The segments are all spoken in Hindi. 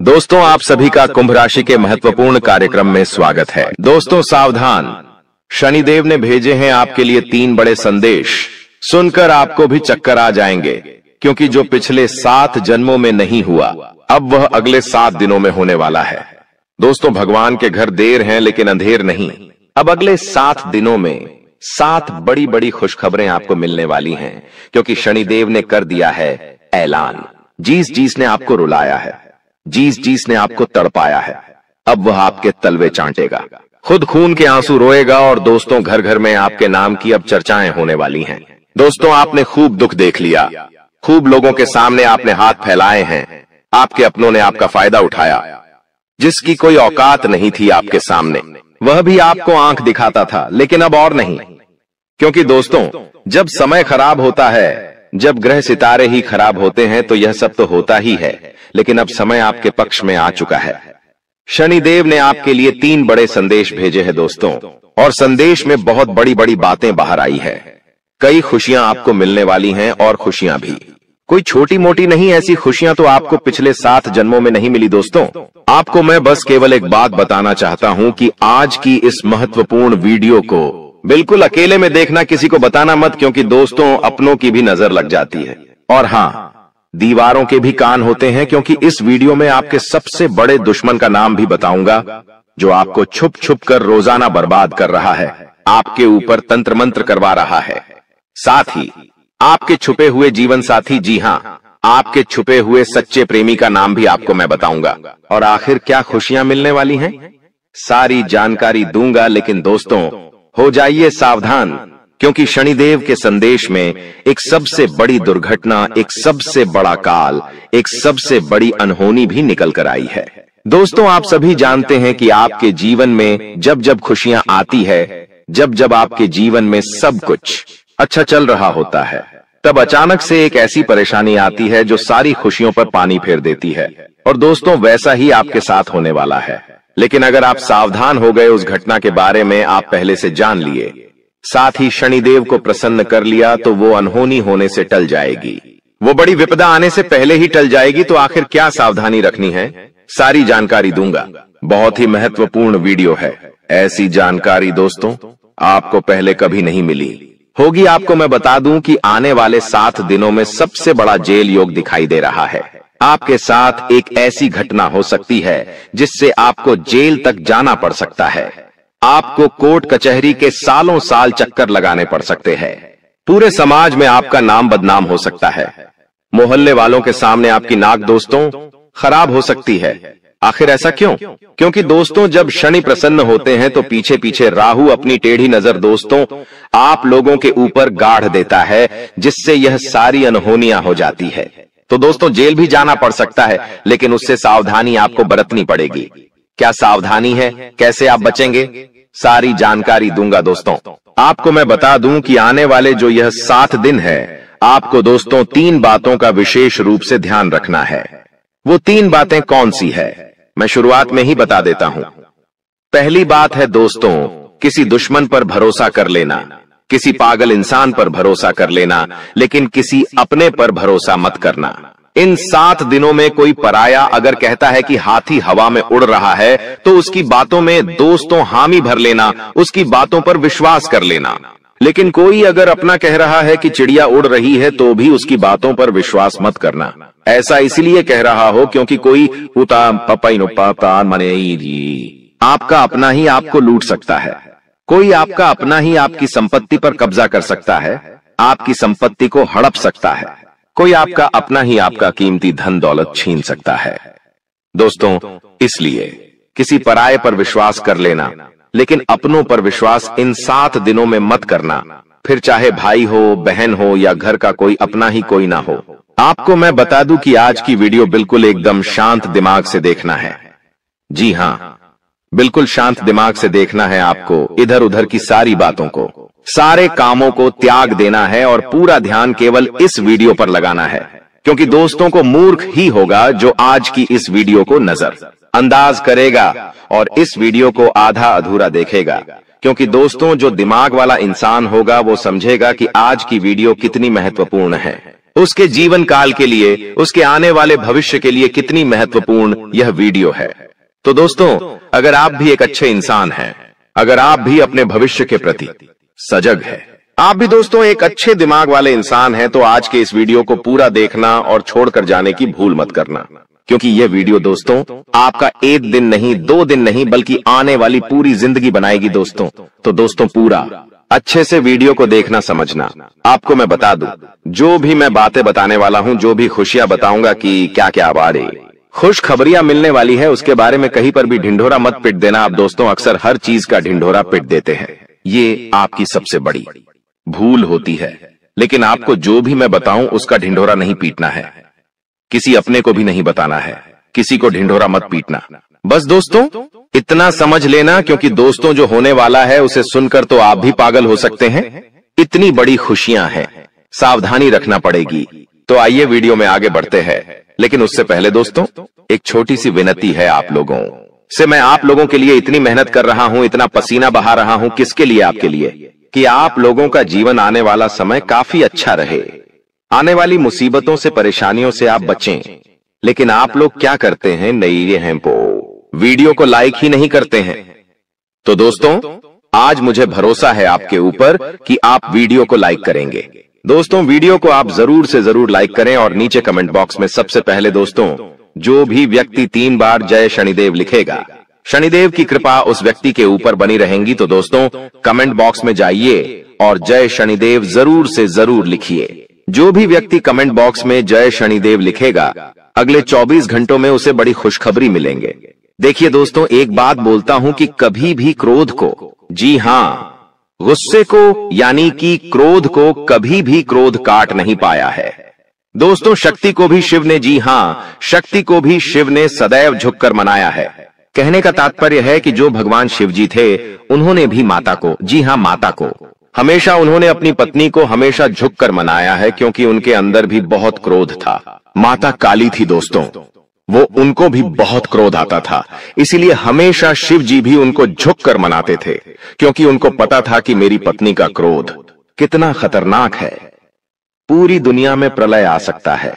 दोस्तों, आप सभी का कुंभ राशि के महत्वपूर्ण कार्यक्रम में स्वागत है। दोस्तों सावधान, शनिदेव ने भेजे हैं आपके लिए 3 बड़े संदेश। सुनकर आपको भी चक्कर आ जाएंगे, क्योंकि जो पिछले 7 जन्मों में नहीं हुआ, अब वह अगले 7 दिनों में होने वाला है। दोस्तों, भगवान के घर देर है लेकिन अंधेर नहीं। अब अगले 7 दिनों में 7 बड़ी बड़ी खुशखबरें आपको मिलने वाली हैं, क्योंकि शनिदेव ने कर दिया है ऐलान। जीस ने आपको रुलाया है, जीस ने आपको तड़पाया है, अब वह आपके तलवे चाटेगा, खुद खून के आंसू रोएगा। और दोस्तों, घर घर में आपके नाम की अब चर्चाएं होने वाली हैं। दोस्तों, आपने खूब दुख देख लिया, खूब लोगों के सामने आपने हाथ फैलाए हैं, आपके अपनों ने आपका फायदा उठाया। जिसकी कोई औकात नहीं थी आपके सामने, वह भी आपको आंख दिखाता था, लेकिन अब और नहीं। क्योंकि दोस्तों, जब समय खराब होता है, जब ग्रह सितारे ही खराब होते हैं, तो यह सब तो होता ही है, लेकिन अब समय आपके पक्ष में आ चुका है। शनिदेव ने आपके लिए 3 बड़े संदेश भेजे हैं दोस्तों, और संदेश में बहुत बड़ी बड़ी बातें बाहर आई है। कई खुशियां आपको मिलने वाली हैं, और खुशियां भी कोई छोटी मोटी नहीं। ऐसी खुशियां तो आपको पिछले 7 जन्मों में नहीं मिली। दोस्तों, आपको मैं बस केवल एक बात बताना चाहता हूं कि आज की इस महत्वपूर्ण वीडियो को बिल्कुल अकेले में देखना, किसी को बताना मत, क्योंकि दोस्तों अपनों की भी नजर लग जाती है। और हाँ, दीवारों के भी कान होते हैं, क्योंकि इस वीडियो में आपके सबसे बड़े दुश्मन का नाम भी बताऊंगा, जो आपको छुप छुप कर रोजाना बर्बाद कर रहा है, आपके ऊपर तंत्र मंत्र करवा रहा है। साथ ही आपके छुपे हुए जीवन साथी, जी हाँ, आपके छुपे हुए सच्चे प्रेमी का नाम भी आपको मैं बताऊंगा। और आखिर क्या खुशियां मिलने वाली हैं, सारी जानकारी दूंगा। लेकिन दोस्तों, हो जाइए सावधान, क्योंकि शनिदेव के संदेश में एक सबसे बड़ी दुर्घटना, एक सबसे बड़ा काल, एक सबसे बड़ी अनहोनी भी निकल कर आई है। दोस्तों, आप सभी जानते हैं कि आपके जीवन में जब जब खुशियां आती है, जब जब आपके जीवन में सब कुछ अच्छा चल रहा होता है, तब अचानक से एक ऐसी परेशानी आती है जो सारी खुशियों पर पानी फेर देती है। और दोस्तों, वैसा ही आपके साथ होने वाला है। लेकिन अगर आप सावधान हो गए, उस घटना के बारे में आप पहले से जान लिए, साथ ही शनिदेव को प्रसन्न कर लिया, तो वो अनहोनी होने से टल जाएगी, वो बड़ी विपदा आने से पहले ही टल जाएगी। तो आखिर क्या सावधानी रखनी है, सारी जानकारी दूंगा। बहुत ही महत्वपूर्ण वीडियो है। ऐसी जानकारी दोस्तों आपको पहले कभी नहीं मिली होगी। आपको मैं बता दूं कि आने वाले 7 दिनों में सबसे बड़ा जेल योग दिखाई दे रहा है। आपके साथ एक ऐसी घटना हो सकती है जिससे आपको जेल तक जाना पड़ सकता है। आपको कोर्ट कचहरी के सालों साल चक्कर लगाने पड़ सकते हैं। पूरे समाज में आपका नाम बदनाम हो सकता है। मोहल्ले वालों के सामने आपकी नाक दोस्तों खराब हो सकती है। आखिर ऐसा क्यों? क्योंकि दोस्तों, जब शनि प्रसन्न होते हैं तो पीछे पीछे राहु अपनी टेढ़ी नजर दोस्तों आप लोगों के ऊपर गाढ़ देता है, जिससे यह सारी अनहोनियां हो जाती है। तो दोस्तों, जेल भी जाना पड़ सकता है, लेकिन उससे सावधानी आपको बरतनी पड़ेगी। क्या सावधानी है, कैसे आप बचेंगे, सारी जानकारी दूंगा। दोस्तों, आपको मैं बता दूं कि आने वाले जो यह 7 दिन है, आपको दोस्तों 3 बातों का विशेष रूप से ध्यान रखना है। वो 3 बातें कौन सी है, मैं शुरुआत में ही बता देता हूं। पहली बात है दोस्तों, किसी दुश्मन पर भरोसा कर लेना, किसी पागल इंसान पर भरोसा कर लेना, लेकिन किसी अपने पर भरोसा मत करना। इन 7 दिनों में कोई पराया अगर कहता है कि हाथी हवा में उड़ रहा है, तो उसकी बातों में दोस्तों हामी भर लेना, उसकी बातों पर विश्वास कर लेना। लेकिन कोई अगर अपना कह रहा है कि चिड़िया उड़ रही है, तो भी उसकी बातों पर विश्वास मत करना। ऐसा इसलिए कह रहा हो क्योंकि कोई आपका अपना ही आपको लूट सकता है। कोई आपका अपना ही आपकी संपत्ति पर कब्जा कर सकता है, आपकी संपत्ति को हड़प सकता है। कोई आपका अपना ही आपका कीमती धन दौलत छीन सकता है। दोस्तों, इसलिए किसी पराये पर विश्वास कर लेना, लेकिन अपनों पर विश्वास इन 7 दिनों में मत करना। फिर चाहे भाई हो, बहन हो, या घर का कोई अपना ही कोई ना हो। आपको मैं बता दूं कि आज की वीडियो बिल्कुल एकदम शांत दिमाग से देखना है। जी हाँ, बिल्कुल शांत दिमाग से देखना है आपको। इधर उधर की सारी बातों को, सारे कामों को त्याग देना है और पूरा ध्यान केवल इस वीडियो पर लगाना है। क्योंकि दोस्तों को मूर्ख ही होगा जो आज की इस वीडियो को नजर अंदाज करेगा और इस वीडियो को आधा अधूरा देखेगा। क्योंकि दोस्तों, जो दिमाग वाला इंसान होगा वो समझेगा कि आज की वीडियो कितनी महत्वपूर्ण है। उसके जीवन काल के लिए, उसके आने वाले भविष्य के लिए कितनी महत्वपूर्ण यह वीडियो है। तो दोस्तों, अगर आप भी एक अच्छे इंसान हैं, अगर आप भी अपने भविष्य के प्रति सजग हैं, आप भी दोस्तों एक अच्छे दिमाग वाले इंसान हैं, तो आज के इस वीडियो को पूरा देखना और छोड़कर जाने की भूल मत करना, क्योंकि यह वीडियो दोस्तों आपका एक दिन नहीं, 2 दिन नहीं, बल्कि आने वाली पूरी जिंदगी बनाएगी दोस्तों। तो दोस्तों पूरा अच्छे से वीडियो को देखना, समझना। आपको मैं बता दूं, जो भी मैं बातें बताने वाला हूं, जो भी खुशियां बताऊंगा कि क्या क्या बारे खुशखबरियां मिलने वाली है, उसके बारे में कहीं पर भी ढिंढोरा मत पिट देना। आप दोस्तों अक्सर हर चीज का ढिंढोरा पिट देते हैं, ये आपकी सबसे बड़ी भूल होती है। लेकिन आपको जो भी मैं बताऊं उसका ढिंढोरा नहीं पीटना है, किसी अपने को भी नहीं बताना है, किसी को ढिंढोरा मत पीटना। बस दोस्तों इतना समझ लेना, क्योंकि दोस्तों जो होने वाला है उसे सुनकर तो आप भी पागल हो सकते हैं। इतनी बड़ी खुशियां हैं, सावधानी रखना पड़ेगी। तो आइए वीडियो में आगे बढ़ते हैं, लेकिन उससे पहले दोस्तों एक छोटी सी विनती है आप लोगों से। मैं आप लोगों के लिए इतनी मेहनत कर रहा हूं, इतना पसीना बहा रहा हूं, किसके लिए? आपके लिए, कि आप लोगों का जीवन आने वाला समय काफी अच्छा रहे, आने वाली मुसीबतों से, परेशानियों से आप बचें। लेकिन आप लोग क्या करते हैं? नई हैं वीडियो को लाइक ही नहीं करते हैं। तो दोस्तों आज मुझे भरोसा है आपके ऊपर कि आप वीडियो को लाइक करेंगे। दोस्तों वीडियो को आप जरूर से जरूर लाइक करें और नीचे कमेंट बॉक्स में सबसे पहले दोस्तों जो भी व्यक्ति 3 बार जय शनिदेव लिखेगा, शनिदेव की कृपा उस व्यक्ति के ऊपर बनी रहेंगी। तो दोस्तों कमेंट बॉक्स में जाइए और जय शनिदेव जरूर से जरूर लिखिए। जो भी व्यक्ति कमेंट बॉक्स में जय शनिदेव लिखेगा, अगले 24 घंटों में उसे बड़ी खुशखबरी मिलेंगे। देखिए दोस्तों, एक बात बोलता हूं कि कभी भी क्रोध को, जी हां गुस्से को, यानी कि क्रोध को, कभी भी क्रोध काट नहीं पाया है। दोस्तों शक्ति को भी शिव ने, जी हां शक्ति को भी शिव ने सदैव झुककर मनाया है। कहने का तात्पर्य है कि जो भगवान शिव जी थे, उन्होंने भी माता को, जी हां माता को, हमेशा उन्होंने अपनी पत्नी को हमेशा झुककर मनाया है, क्योंकि उनके अंदर भी बहुत क्रोध था। माता काली थी दोस्तों, वो उनको भी बहुत क्रोध आता था, इसीलिए हमेशा शिव जी भी उनको झुककर मनाते थे, क्योंकि उनको पता था कि मेरी पत्नी का क्रोध कितना खतरनाक है, पूरी दुनिया में प्रलय आ सकता है,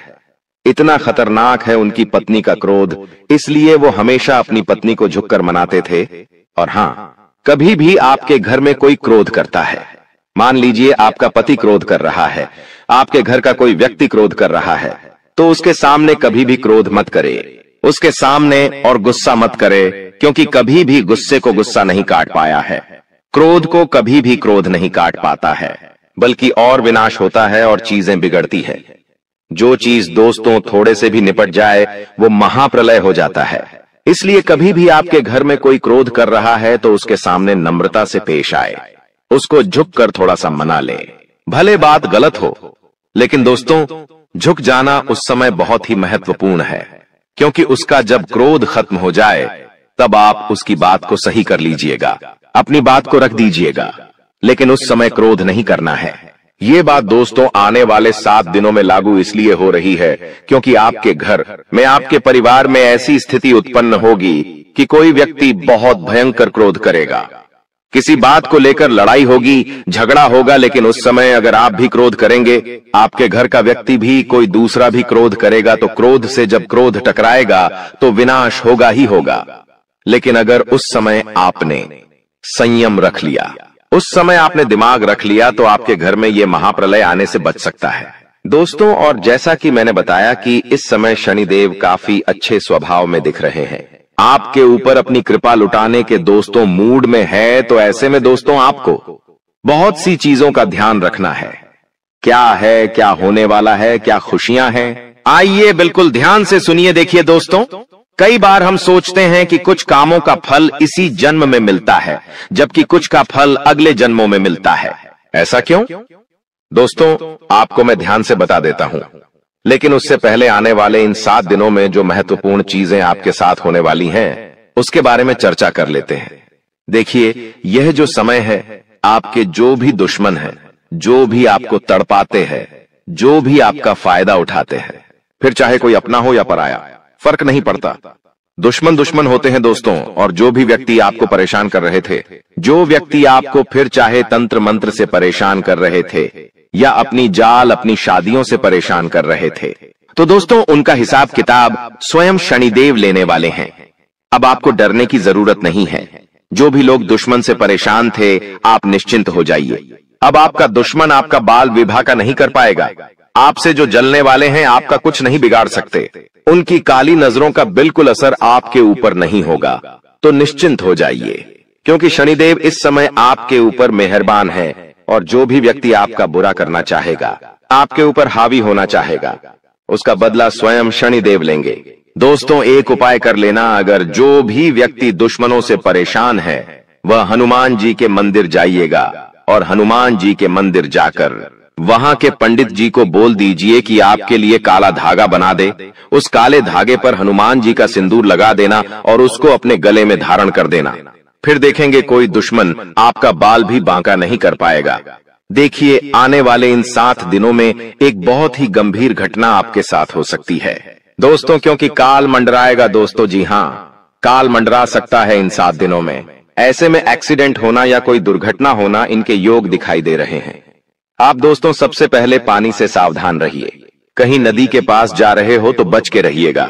इतना खतरनाक है उनकी पत्नी का क्रोध। इसलिए वो हमेशा अपनी पत्नी को झुककर मनाते थे। और हां, कभी भी आपके घर में कोई क्रोध करता है, मान लीजिए आपका पति क्रोध कर रहा है, आपके घर का कोई व्यक्ति क्रोध कर रहा है, तो उसके सामने कभी भी क्रोध मत करे, उसके सामने और गुस्सा मत करे, क्योंकि कभी भी गुस्से को गुस्सा नहीं काट पाया है, क्रोध को कभी भी क्रोध नहीं काट पाता है, बल्कि और विनाश होता है और चीजें बिगड़ती है। जो चीज दोस्तों थोड़े से भी निपट जाए वो महाप्रलय हो जाता है। इसलिए कभी भी आपके घर में कोई क्रोध कर रहा है तो उसके सामने नम्रता से पेश आए, उसको झुककर थोड़ा सा मना ले। भले बात गलत हो, लेकिन दोस्तों झुक जाना उस समय बहुत ही महत्वपूर्ण है, क्योंकि उसका जब क्रोध खत्म हो जाए तब आप उसकी बात को सही कर लीजिएगा, अपनी बात को रख दीजिएगा, लेकिन उस समय क्रोध नहीं करना है। ये बात दोस्तों आने वाले 7 दिनों में लागू इसलिए हो रही है क्योंकि आपके घर में, आपके परिवार में ऐसी स्थिति उत्पन्न होगी कि कोई व्यक्ति बहुत भयंकर क्रोध करेगा, किसी बात को लेकर लड़ाई होगी, झगड़ा होगा। लेकिन उस समय अगर आप भी क्रोध करेंगे, आपके घर का व्यक्ति भी, कोई दूसरा भी क्रोध करेगा, तो क्रोध से जब क्रोध टकराएगा तो विनाश होगा ही होगा। लेकिन अगर उस समय आपने संयम रख लिया, उस समय आपने दिमाग रख लिया, तो आपके घर में ये महाप्रलय आने से बच सकता है दोस्तों। और जैसा कि मैंने बताया कि इस समय शनिदेव काफी अच्छे स्वभाव में दिख रहे हैं, आपके ऊपर अपनी कृपा लुटाने के दोस्तों मूड में है। तो ऐसे में दोस्तों आपको बहुत सी चीजों का ध्यान रखना है। क्या है, क्या होने वाला है, क्या खुशियां हैं, आइए बिल्कुल ध्यान से सुनिए। देखिए दोस्तों, कई बार हम सोचते हैं कि कुछ कामों का फल इसी जन्म में मिलता है, जबकि कुछ का फल अगले जन्मों में मिलता है। ऐसा क्यों? दोस्तों आपको मैं ध्यान से बता देता हूं, लेकिन उससे पहले आने वाले इन 7 दिनों में जो महत्वपूर्ण चीजें आपके साथ होने वाली हैं, उसके बारे में चर्चा कर लेते हैं। देखिए, यह जो समय है, आपके जो भी दुश्मन हैं, जो भी आपको तड़पाते हैं, जो भी आपका फायदा उठाते हैं, फिर चाहे कोई अपना हो या पराया, फर्क नहीं पड़ता, दुश्मन दुश्मन होते हैं दोस्तों। और जो भी व्यक्ति आपको परेशान कर रहे थे, जो व्यक्ति आपको फिर चाहे तंत्र मंत्र से परेशान कर रहे थे, या अपनी जाल, अपनी शादियों से परेशान कर रहे थे। तो दोस्तों, उनका हिसाब किताब स्वयं शनिदेव लेने वाले हैं। अब आपको डरने की जरूरत नहीं है। जो भी लोग दुश्मन से परेशान थे, आप निश्चिंत हो जाइए। अब आपका दुश्मन आपका बाल विवाह का नहीं कर पाएगा। आपसे जो जलने वाले हैं, आपका कुछ नहीं बिगाड़ सकते। उनकी काली नजरों का बिल्कुल असर आपके ऊपर नहीं होगा। तो निश्चिंत हो जाइए, क्योंकि शनिदेव इस समय आपके ऊपर मेहरबान है और जो भी व्यक्ति आपका बुरा करना चाहेगा, आपके ऊपर हावी होना चाहेगा, उसका बदला स्वयं शनिदेव लेंगे। दोस्तों, एक उपाय कर लेना। अगर जो भी व्यक्ति दुश्मनों से परेशान है, वह हनुमान जी के मंदिर जाइएगा और हनुमान जी के मंदिर जाकर वहां के पंडित जी को बोल दीजिए कि आपके लिए काला धागा बना दे। उस काले धागे पर हनुमान जी का सिंदूर लगा देना और उसको अपने गले में धारण कर देना। फिर देखेंगे कोई दुश्मन आपका बाल भी बांका नहीं कर पाएगा। देखिए, आने वाले इन 7 दिनों में एक बहुत ही गंभीर घटना आपके साथ हो सकती है दोस्तों, क्योंकि काल मंडराएगा दोस्तों। जी हाँ, काल मंडरा सकता है इन 7 दिनों में। ऐसे में एक्सीडेंट होना या कोई दुर्घटना होना, इनके योग दिखाई दे रहे हैं। आप दोस्तों सबसे पहले पानी से सावधान रहिए। कहीं नदी के पास जा रहे हो तो बच के रहिएगा।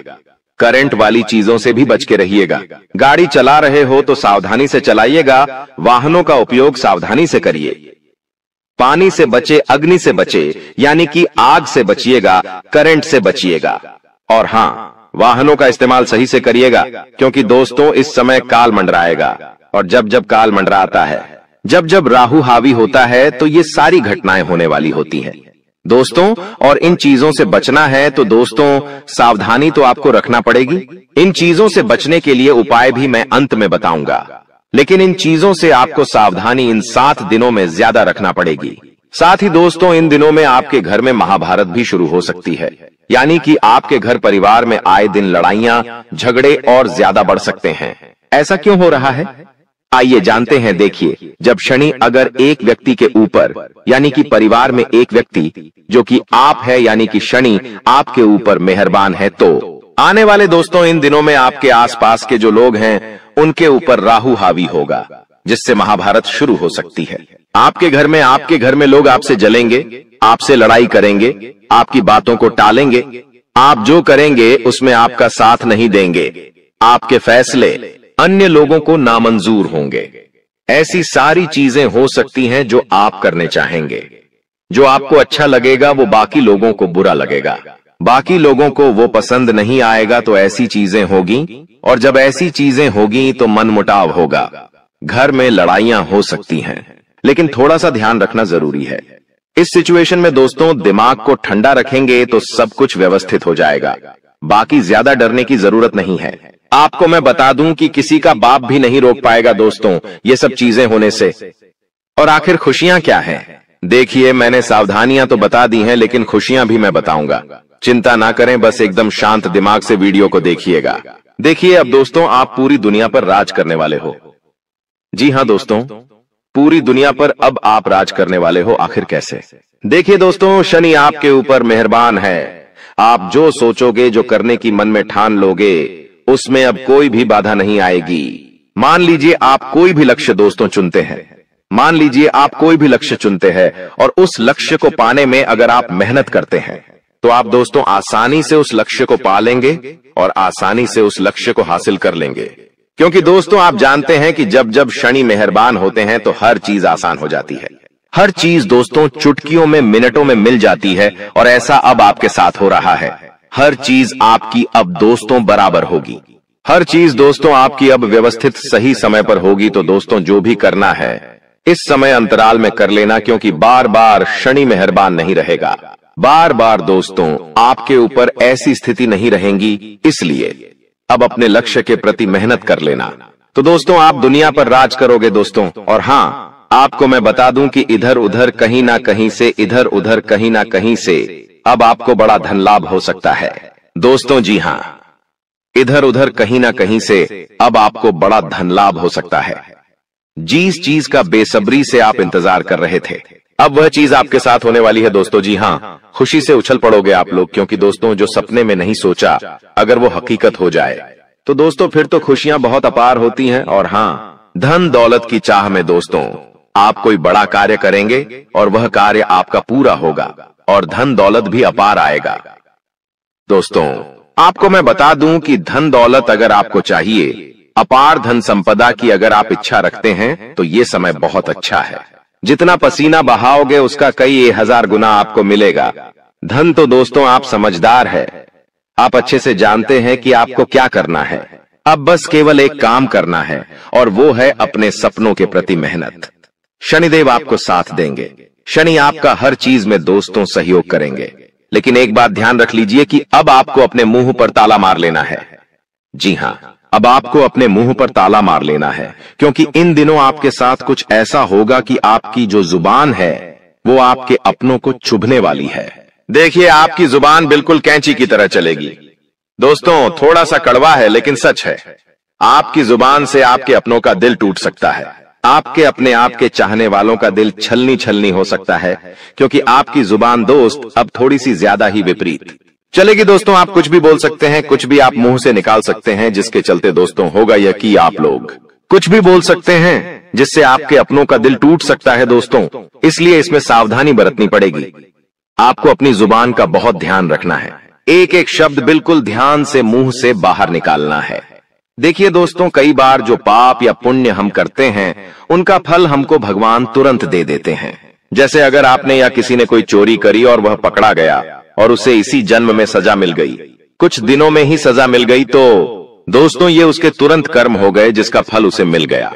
करंट वाली चीजों से भी बच के रहिएगा। गाड़ी चला रहे हो तो सावधानी से चलाइएगा। वाहनों का उपयोग सावधानी से करिए। पानी से बचे, अग्नि से बचे, यानी कि आग से बचिएगा, करंट से बचिएगा। और हाँ, वाहनों का इस्तेमाल सही से करिएगा, क्योंकि दोस्तों इस समय काल मंडराएगा। और जब जब काल मंडराता है, जब जब राहु हावी होता है, तो ये सारी घटनाएं होने वाली होती हैं दोस्तों। और इन चीजों से बचना है तो दोस्तों सावधानी तो आपको रखना पड़ेगी। इन चीजों से बचने के लिए उपाय भी मैं अंत में बताऊंगा, लेकिन इन चीजों से आपको सावधानी इन 7 दिनों में ज्यादा रखना पड़ेगी। साथ ही दोस्तों, इन दिनों में आपके घर में महाभारत भी शुरू हो सकती है, यानी कि आपके घर परिवार में आए दिन लड़ाइयां, झगड़े और ज्यादा बढ़ सकते हैं। ऐसा क्यों हो रहा है, आइए जानते हैं। देखिए, जब शनि अगर एक व्यक्ति के ऊपर, यानी कि परिवार में एक व्यक्ति जो कि आप है, यानी कि शनि आपके ऊपर मेहरबान है, तो आने वाले दोस्तों इन दिनों में आपके आसपास के जो लोग हैं, उनके ऊपर राहु हावी होगा, जिससे महाभारत शुरू हो सकती है। आपके घर में लोग आपसे जलेंगे, आपसे लड़ाई करेंगे, आपकी बातों को टालेंगे। आप जो करेंगे उसमें आपका साथ नहीं देंगे। आपके फैसले अन्य लोगों को नामंजूर होंगे। ऐसी सारी चीजें हो सकती हैं जो आप करने चाहेंगे। जो आपको अच्छा लगेगा वो बाकी लोगों को बुरा लगेगा, बाकी लोगों को वो पसंद नहीं आएगा। तो ऐसी चीजें होगी, और जब ऐसी चीजें होगी तो मनमुटाव होगा, घर में लड़ाइयां हो सकती हैं। लेकिन थोड़ा सा ध्यान रखना जरूरी है। इस सिचुएशन में दोस्तों दिमाग को ठंडा रखेंगे तो सब कुछ व्यवस्थित हो जाएगा। बाकी ज्यादा डरने की जरूरत नहीं है। आपको मैं बता दूं कि किसी का बाप भी नहीं रोक पाएगा दोस्तों ये सब चीजें होने से। और आखिर खुशियां क्या हैं? देखिए, मैंने सावधानियां तो बता दी हैं, लेकिन खुशियां भी मैं बताऊंगा। चिंता ना करें, बस एकदम शांत दिमाग से वीडियो को देखिएगा। देखिए, अब दोस्तों आप पूरी दुनिया पर राज करने वाले हो। जी हाँ दोस्तों, पूरी दुनिया पर अब आप राज करने वाले हो। आखिर कैसे? देखिए दोस्तों, शनि आपके ऊपर मेहरबान है। आप जो सोचोगे, जो करने की मन में ठान लोगे, उसमें अब कोई भी बाधा नहीं आएगी। मान लीजिए आप कोई भी लक्ष्य दोस्तों चुनते हैं, मान लीजिए आप कोई भी लक्ष्य चुनते हैं और उस लक्ष्य को पाने में अगर आप मेहनत करते हैं, तो आप दोस्तों आसानी से उस लक्ष्य को पा लेंगे और आसानी से उस लक्ष्य को हासिल कर लेंगे। क्योंकि दोस्तों आप जानते हैं कि जब जब शनि मेहरबान होते हैं तो हर चीज आसान हो जाती है। हर चीज दोस्तों चुटकियों में, मिनटों में मिल जाती है, और ऐसा अब आपके साथ हो रहा है। हर चीज आपकी अब दोस्तों बराबर होगी। हर चीज दोस्तों आपकी अब व्यवस्थित सही समय पर होगी। तो दोस्तों जो भी करना है इस समय अंतराल में कर लेना, क्योंकि बार बार शनि मेहरबान नहीं रहेगा। बार बार दोस्तों आपके ऊपर ऐसी स्थिति नहीं रहेंगी, इसलिए अब अपने लक्ष्य के प्रति मेहनत कर लेना। तो दोस्तों आप दुनिया पर राज करोगे दोस्तों। और हाँ, आपको मैं बता दूं कि इधर उधर कहीं ना कहीं से, इधर उधर कहीं ना कहीं से अब आपको बड़ा धन लाभ हो सकता है दोस्तों। जी हाँ, इधर उधर कहीं ना कहीं से अब आपको बड़ा धन लाभ हो सकता है। जिस चीज का बेसब्री से आप इंतजार कर रहे थे, अब वह चीज आपके साथ होने वाली है दोस्तों। जी हाँ, खुशी से उछल पड़ोगे आप लोग, क्योंकि दोस्तों जो सपने में नहीं सोचा, अगर वो हकीकत हो जाए तो दोस्तों फिर तो खुशियां बहुत अपार होती हैं। और हाँ, धन दौलत की चाह में दोस्तों आप कोई बड़ा कार्य करेंगे और वह कार्य आपका पूरा होगा और धन दौलत भी अपार आएगा। दोस्तों, आपको मैं बता दूं कि धन दौलत अगर आपको चाहिए, अपार धन संपदा की अगर आप इच्छा रखते हैं, तो ये समय बहुत अच्छा है। जितना पसीना बहाओगे उसका कई 1000 गुना आपको मिलेगा। धन तो दोस्तों आप समझदार है, आप अच्छे से जानते हैं कि आपको क्या करना है। अब बस केवल एक काम करना है और वो है अपने सपनों के प्रति मेहनत। शनिदेव आपको साथ देंगे। शनि आपका हर चीज में दोस्तों सहयोग करेंगे। लेकिन एक बात ध्यान रख लीजिए कि अब आपको अपने मुंह पर ताला मार लेना है। जी हां, अब आपको अपने मुंह पर ताला मार लेना है, क्योंकि इन दिनों आपके साथ कुछ ऐसा होगा कि आपकी जो जुबान है वो आपके अपनों को चुभने वाली है। देखिए, आपकी जुबान बिल्कुल कैंची की तरह चलेगी। दोस्तों, थोड़ा सा कड़वा है लेकिन सच है। आपकी जुबान से आपके अपनों का दिल टूट सकता है। आपके अपने आप के चाहने वालों का दिल छलनी छलनी हो सकता है, क्योंकि आपकी जुबान दोस्त अब थोड़ी सी ज्यादा ही विपरीत चलेगी। दोस्तों, आप कुछ भी बोल सकते हैं, कुछ भी आप मुंह से निकाल सकते हैं, जिसके चलते दोस्तों होगा यह कि आप लोग कुछ भी बोल सकते हैं जिससे आपके अपनों का दिल टूट सकता है दोस्तों। इसलिए इसमें सावधानी बरतनी पड़ेगी। आपको अपनी जुबान का बहुत ध्यान रखना है। एक एक शब्द बिल्कुल ध्यान से मुंह से बाहर निकालना है। देखिए दोस्तों, कई बार जो पाप या पुण्य हम करते हैं उनका फल हमको भगवान तुरंत दे देते हैं। जैसे अगर आपने या किसी ने कोई चोरी करी और वह पकड़ा गया और उसे इसी जन्म में सजा मिल गई, कुछ दिनों में ही सजा मिल गई, तो दोस्तों ये उसके तुरंत कर्म हो गए जिसका फल उसे मिल गया।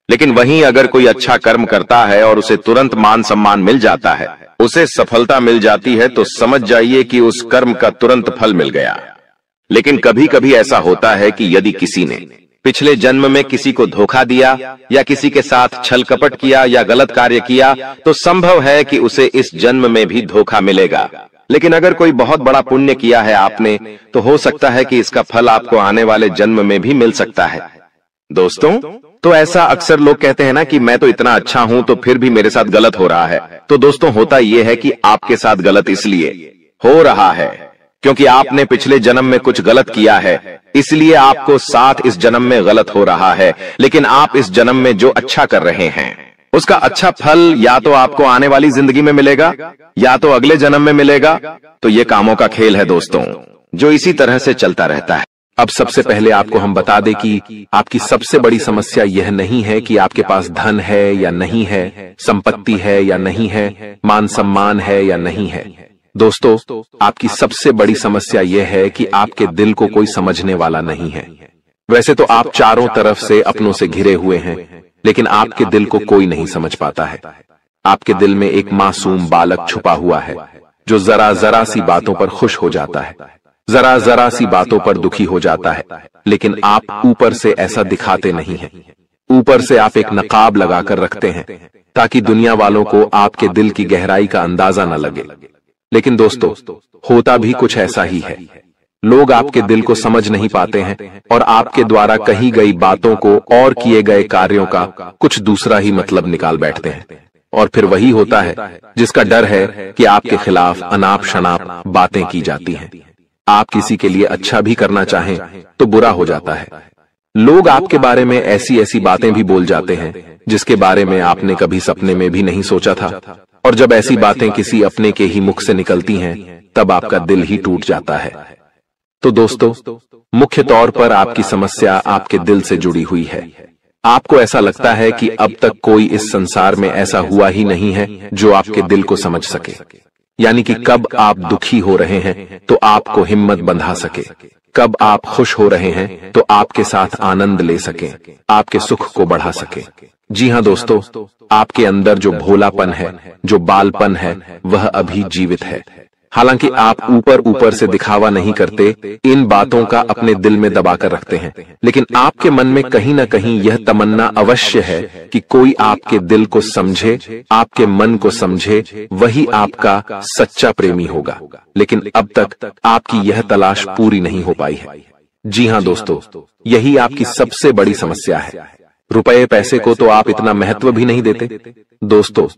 लेकिन वहीं अगर कोई अच्छा कर्म करता है और उसे तुरंत मान सम्मान मिल जाता है, उसे सफलता मिल जाती है, तो समझ जाइए कि उस कर्म का तुरंत फल मिल गया। लेकिन कभी कभी ऐसा होता है कि यदि किसी ने पिछले जन्म में किसी को धोखा दिया या किसी के साथ छल कपट किया या गलत कार्य किया, तो संभव है कि उसे इस जन्म में भी धोखा मिलेगा। लेकिन अगर कोई बहुत बड़ा पुण्य किया है आपने, तो हो सकता है कि इसका फल आपको आने वाले जन्म में भी मिल सकता है। दोस्तों, तो ऐसा अक्सर लोग कहते हैं ना कि मैं तो इतना अच्छा हूं तो फिर भी मेरे साथ गलत हो रहा है। तो दोस्तों, होता यह है कि आपके साथ गलत इसलिए हो रहा है क्योंकि आपने पिछले जन्म में कुछ गलत किया है, इसलिए आपको साथ इस जन्म में गलत हो रहा है। लेकिन आप इस जन्म में जो अच्छा कर रहे हैं उसका अच्छा फल या तो आपको आने वाली जिंदगी में मिलेगा या तो अगले जन्म में मिलेगा। तो ये कामों का खेल है दोस्तों, जो इसी तरह से चलता रहता है। अब सबसे पहले आपको हम बता दें कि आपकी सबसे बड़ी समस्या यह नहीं है कि आपके पास धन है या नहीं है, संपत्ति है या नहीं है, मान सम्मान है या नहीं है। दोस्तों, आपकी सबसे बड़ी समस्या यह है कि आपके दिल को कोई समझने वाला नहीं है। वैसे तो आप चारों तरफ से अपनों से घिरे हुए हैं, लेकिन आपके दिल को कोई नहीं समझ पाता है। आपके दिल में एक मासूम बालक छुपा हुआ है जो जरा जरा सी बातों पर खुश हो जाता है, जरा जरा सी बातों पर दुखी हो जाता है। लेकिन आप ऊपर से ऐसा दिखाते नहीं हैं। ऊपर से आप एक नकाब लगाकर रखते हैं ताकि दुनिया वालों को आपके दिल की गहराई का अंदाजा न लगे। लेकिन दोस्तों, होता भी कुछ ऐसा ही है। लोग आपके दिल को समझ नहीं पाते हैं और आपके द्वारा कही गई बातों को और किए गए कार्यों का कुछ दूसरा ही मतलब निकाल बैठते हैं। और फिर वही होता है जिसका डर है कि आपके खिलाफ अनाप शनाप बातें की जाती हैं। आप किसी के लिए अच्छा भी करना चाहें तो बुरा हो जाता है। लोग आपके बारे में ऐसी ऐसी बातें भी बोल जाते हैं जिसके बारे में आपने कभी सपने में भी नहीं सोचा था। और जब ऐसी बातें किसी अपने के ही मुख से निकलती हैं, तब आपका दिल ही टूट जाता है। तो दोस्तों, मुख्य तौर पर आपकी समस्या आपके दिल से जुड़ी हुई है। आपको ऐसा लगता है कि अब तक कोई इस संसार में ऐसा हुआ ही नहीं है जो आपके दिल को समझ सके। यानी कि कब आप दुखी हो रहे हैं तो आपको हिम्मत बंधा सके, कब आप खुश हो रहे हैं तो आपके साथ आनंद ले सके, आपके सुख को बढ़ा सके। जी हां दोस्तों, आपके अंदर जो भोलापन है, जो बालपन है, वह अभी जीवित है। हालांकि आप ऊपर ऊपर से दिखावा नहीं करते, इन बातों का अपने दिल में दबाकर रखते हैं, लेकिन आपके मन में कहीं ना कहीं यह तमन्ना अवश्य है कि कोई आपके दिल को समझे, आपके मन को समझे, वही आपका सच्चा प्रेमी होगा। लेकिन अब तक आपकी यह तलाश पूरी नहीं हो पाई है। जी हां दोस्तों, यही आपकी सबसे बड़ी समस्या है। रुपए पैसे को तो आप इतना महत्व भी नहीं देते। दोस्तों,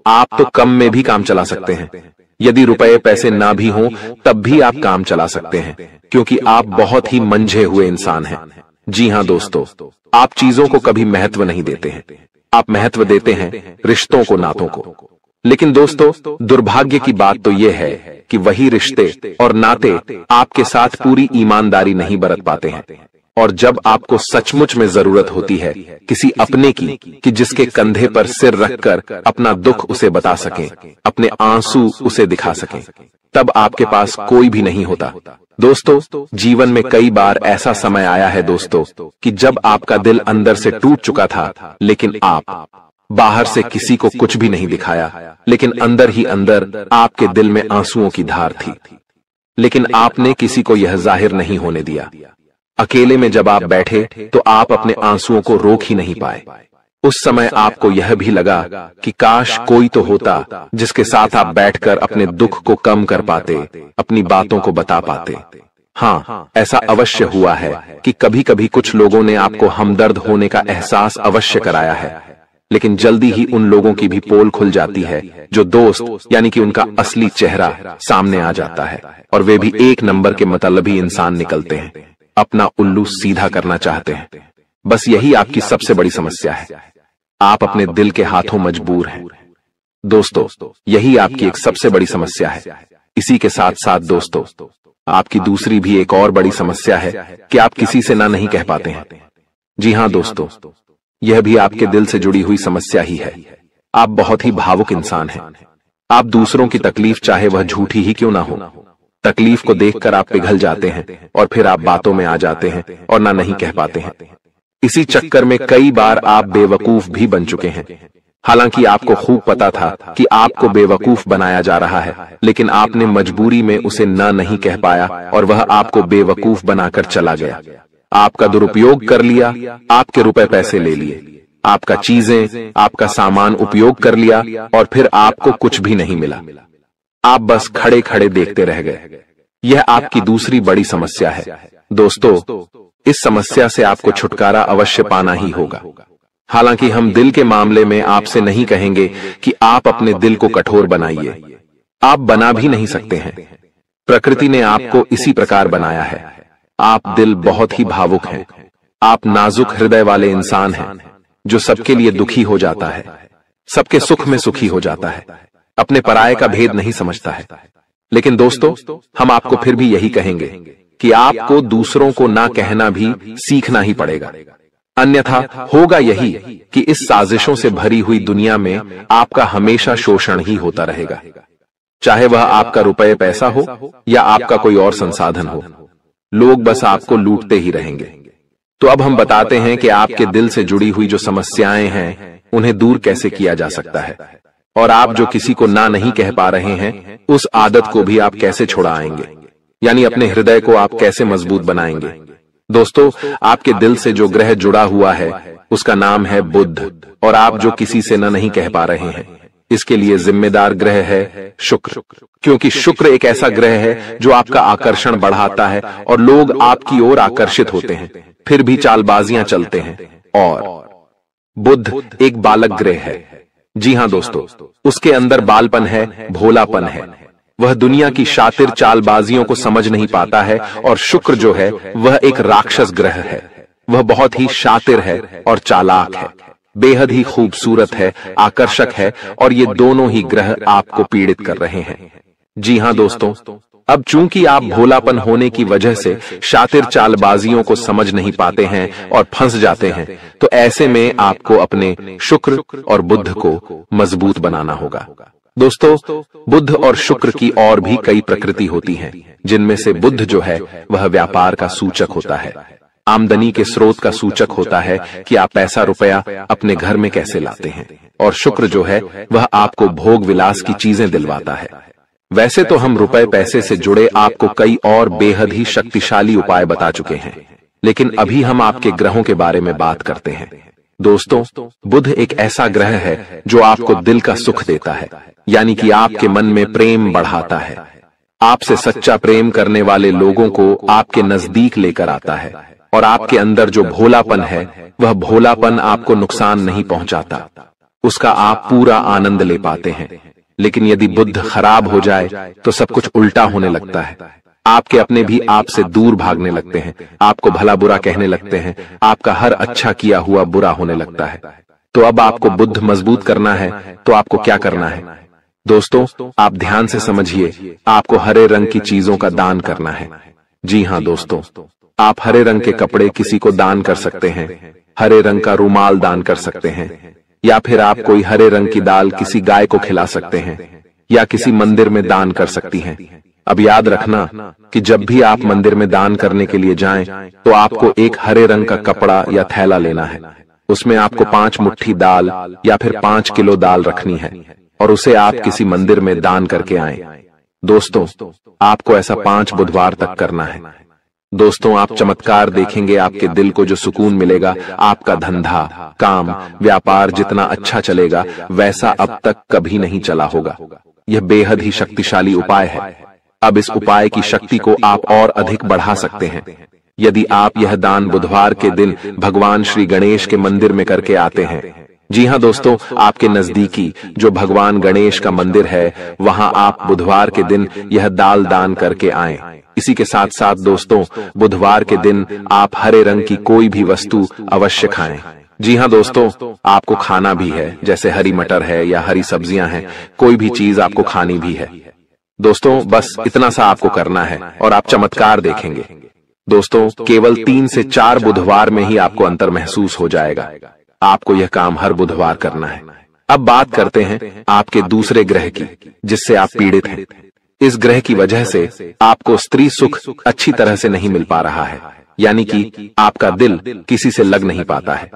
आप तो कम में भी काम चला सकते हैं। यदि रुपए पैसे ना भी हों तब भी आप काम चला सकते हैं, क्योंकि आप बहुत ही मंझे हुए इंसान हैं। जी हां दोस्तों, आप चीजों को कभी महत्व नहीं देते हैं। आप महत्व देते हैं रिश्तों को, नातों को। लेकिन दोस्तों, दुर्भाग्य की बात तो यह है कि वही रिश्ते और नाते आपके साथ पूरी ईमानदारी नहीं बरत पाते हैं। और जब आपको सचमुच में जरूरत होती है किसी अपने की, कि जिसके कंधे पर सिर रखकर अपना दुख उसे बता सकें, अपने आंसू उसे दिखा सकें, तब आपके पास कोई भी नहीं होता। दोस्तों, जीवन में कई बार ऐसा समय आया है दोस्तों कि जब आपका दिल अंदर से टूट चुका था, लेकिन आप बाहर से किसी को कुछ भी नहीं दिखाया, लेकिन अंदर ही अंदर आपके दिल में आंसुओं की धार थी। लेकिन आपने किसी को यह जाहिर नहीं होने दिया। अकेले में जब आप बैठे तो आप अपने आंसुओं को रोक ही नहीं पाए। उस समय आपको यह भी लगा कि काश कोई तो होता जिसके साथ आप बैठकर अपने दुख को कम कर पाते, अपनी बातों को बता पाते। हाँ, ऐसा अवश्य हुआ है कि कभी कभी कुछ लोगों ने आपको हमदर्द होने का एहसास अवश्य कराया है, लेकिन जल्दी ही उन लोगों की भी पोल खुल जाती है जो दोस्त यानी कि उनका असली चेहरा सामने आ जाता है, और वे भी एक नंबर के मतलबी इंसान निकलते हैं, अपना उल्लू सीधा करना चाहते हैं। बस यही आपकी सबसे बड़ी समस्या है, आप अपने दिल के हाथों मजबूर हैं। दोस्तों, यही आपकी एक सबसे बड़ी समस्या है। इसी के साथ साथ दोस्तों, आपकी दूसरी भी एक और बड़ी समस्या है कि आप किसी से ना नहीं कह पाते हैं। जी हाँ दोस्तों, यह भी आपके दिल से जुड़ी हुई समस्या ही है। आप बहुत ही भावुक इंसान हैं। आप दूसरों की तकलीफ चाहे वह झूठी ही क्यों ना हो, तकलीफ को देखकर आप पिघल जाते हैं और फिर आप बातों में आ जाते हैं और ना नहीं कह पाते हैं। इसी चक्कर में कई बार आप बेवकूफ भी बन चुके हैं। हालांकि आपको खूब पता था कि आपको बेवकूफ बनाया जा रहा है, लेकिन आपने मजबूरी में उसे नहीं कह पाया और वह आपको बेवकूफ बनाकर चला गया। आपका दुरुपयोग कर लिया, आपके रुपए पैसे ले लिए, आपका चीजें, आपका सामान उपयोग कर लिया और फिर आपको कुछ भी नहीं मिला। आप बस खड़े खड़े देखते रह गए। यह आपकी दूसरी बड़ी समस्या है। दोस्तों, इस समस्या से आपको छुटकारा अवश्य पाना ही होगा। हालांकि हम दिल के मामले में आपसे नहीं कहेंगे कि आप अपने दिल को कठोर बनाइए, आप बना भी नहीं सकते हैं। प्रकृति ने आपको इसी प्रकार बनाया है। आप दिल बहुत ही भावुक हैं। आप नाजुक हृदय वाले इंसान हैं जो सबके लिए दुखी हो जाता है, सबके सुख में सुखी हो जाता है, अपने पराये का भेद नहीं समझता है। लेकिन दोस्तों, हम आपको फिर भी यही कहेंगे कि आपको दूसरों को ना कहना भी सीखना ही पड़ेगा। अन्यथा होगा यही कि इस साजिशों से भरी हुई दुनिया में आपका हमेशा शोषण ही होता रहेगा, चाहे वह आपका रुपये पैसा हो या आपका कोई और संसाधन हो। लोग बस आपको लूटते ही रहेंगे। तो अब हम बताते हैं कि आपके दिल से जुड़ी हुई जो समस्याएं हैं उन्हें दूर कैसे किया जा सकता है, और आप जो किसी को ना नहीं कह पा रहे हैं उस आदत को भी आप कैसे छुड़ाएंगे, यानी अपने हृदय को आप कैसे मजबूत बनाएंगे। दोस्तों, आपके दिल से जो ग्रह जुड़ा हुआ है उसका नाम है बुध, और आप जो किसी से न नहीं कह पा रहे हैं इसके लिए जिम्मेदार ग्रह है शुक्र, क्योंकि शुक्र एक ऐसा ग्रह है जो आपका आकर्षण बढ़ाता है और लोग आपकी ओर आकर्षित होते हैं, फिर भी चालबाजियां चलते हैं। और बुध एक बालक ग्रह है। जी हां दोस्तों, उसके अंदर बालपन है, भोलापन है। वह दुनिया की शातिर चालबाजियों को समझ नहीं पाता है। और शुक्र जो है वह एक राक्षस ग्रह है। वह बहुत ही शातिर है और चालाक है, बेहद ही खूबसूरत है, आकर्षक है, और ये दोनों ही ग्रह आपको पीड़ित कर रहे हैं। जी हां दोस्तों, अब चूंकि आप भोलापन होने की वजह से शातिर चालबाजियों को समझ नहीं पाते हैं और फंस जाते हैं, तो ऐसे में आपको अपने शुक्र और बुध को मजबूत बनाना होगा। दोस्तों, बुध और शुक्र की और भी कई प्रकृति होती हैं, जिनमें से बुध जो है वह व्यापार का सूचक होता है, आमदनी के स्रोत का सूचक होता है कि आप पैसा रुपया अपने घर में कैसे लाते हैं, और शुक्र जो है वह आपको भोग विलास की चीजें दिलवाता है। वैसे तो हम रुपए पैसे से जुड़े आपको कई और बेहद ही शक्तिशाली उपाय बता चुके हैं, लेकिन अभी हम आपके ग्रहों के बारे में बात करते हैं। दोस्तों, बुध एक ऐसा ग्रह है जो आपको दिल का सुख देता है, यानी कि आपके मन में प्रेम बढ़ाता है, आपसे सच्चा प्रेम करने वाले लोगों को आपके नजदीक लेकर आता है, और आपके अंदर जो भोलापन है वह भोलापन आपको नुकसान नहीं पहुंचाता, उसका आप पूरा आनंद ले पाते हैं। लेकिन यदि बुध खराब हो जाए तो सब कुछ उल्टा होने लगता है। आपके अपने भी आपसे दूर भागने लगते हैं, आपको भला बुरा कहने लगते हैं, आपका हर अच्छा किया हुआ बुरा होने लगता है। तो अब आपको बुद्ध मजबूत करना है तो आपको क्या करना है? दोस्तों, आप ध्यान से समझिए, आपको हरे रंग की चीजों का दान करना है। जी हाँ दोस्तों, आप हरे रंग के कपड़े किसी को दान कर सकते हैं, हरे रंग का रुमाल दान कर सकते हैं, या फिर आप कोई हरे रंग की दाल किसी गाय को खिला सकते हैं, या किसी मंदिर में दान कर सकती हैं। अब याद रखना कि जब भी आप मंदिर में दान करने के लिए जाएं, तो आपको एक हरे रंग का कपड़ा या थैला लेना है। उसमें आपको 5 मुट्ठी दाल या फिर 5 किलो दाल रखनी है और उसे आप किसी मंदिर में दान करके आएं। दोस्तों, आपको ऐसा 5 बुधवार तक करना है। दोस्तों, आप चमत्कार देखेंगे, आपके दिल को जो सुकून मिलेगा, आपका धंधा, काम, व्यापार जितना अच्छा चलेगा वैसा अब तक कभी नहीं चला होगा। यह बेहद ही शक्तिशाली उपाय है। अब इस उपाय की शक्ति को आप और अधिक बढ़ा सकते हैं यदि आप यह दान बुधवार के दिन भगवान श्री गणेश के मंदिर में करके आते हैं। जी हाँ दोस्तों, आपके नजदीकी जो भगवान गणेश का मंदिर है, वहां आप बुधवार के दिन यह दाल दान करके आएं। इसी के साथ साथ दोस्तों, बुधवार के दिन आप हरे रंग की कोई भी वस्तु अवश्य खाएं। जी हाँ दोस्तों, आपको खाना भी है, जैसे हरी मटर है या हरी सब्जियां हैं, कोई भी चीज आपको खानी भी है। दोस्तों, बस इतना सा आपको करना है और आप चमत्कार देखेंगे। दोस्तों, केवल 3 से 4 बुधवार में ही आपको अंतर महसूस हो जाएगा। आपको यह काम हर बुधवार करना है। अब बात करते हैं आपके दूसरे ग्रह की, जिससे आप पीड़ित हैं। इस ग्रह की वजह से आपको स्त्री सुख अच्छी तरह से नहीं मिल पा रहा है, यानी कि आपका दिल किसी से लग नहीं पाता है।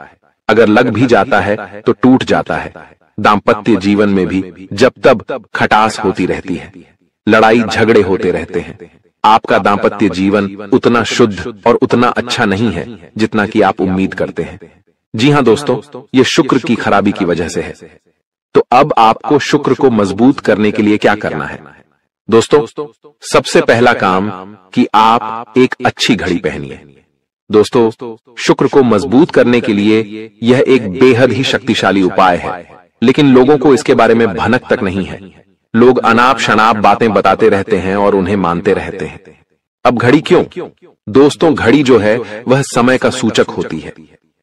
अगर लग भी जाता है तो टूट जाता है। दाम्पत्य जीवन में भी जब तब खटास होती रहती है, लड़ाई झगड़े होते रहते हैं। आपका दाम्पत्य जीवन उतना शुद्ध और उतना अच्छा नहीं है जितना कि आप उम्मीद करते हैं। जी हाँ दोस्तों, ये शुक्र की खराबी की वजह से है। तो अब आपको शुक्र को मजबूत करने के लिए क्या करना है? दोस्तों, सबसे पहला काम कि आप एक अच्छी घड़ी पहनिए। दोस्तों, शुक्र को मजबूत करने के लिए यह एक बेहद ही शक्तिशाली उपाय है, लेकिन लोगों को इसके बारे में भनक तक नहीं है। लोग अनाप शनाप बातें बताते रहते हैं और उन्हें मानते रहते हैं। अब घड़ी क्यों? दोस्तों, घड़ी जो है वह समय का सूचक होती है,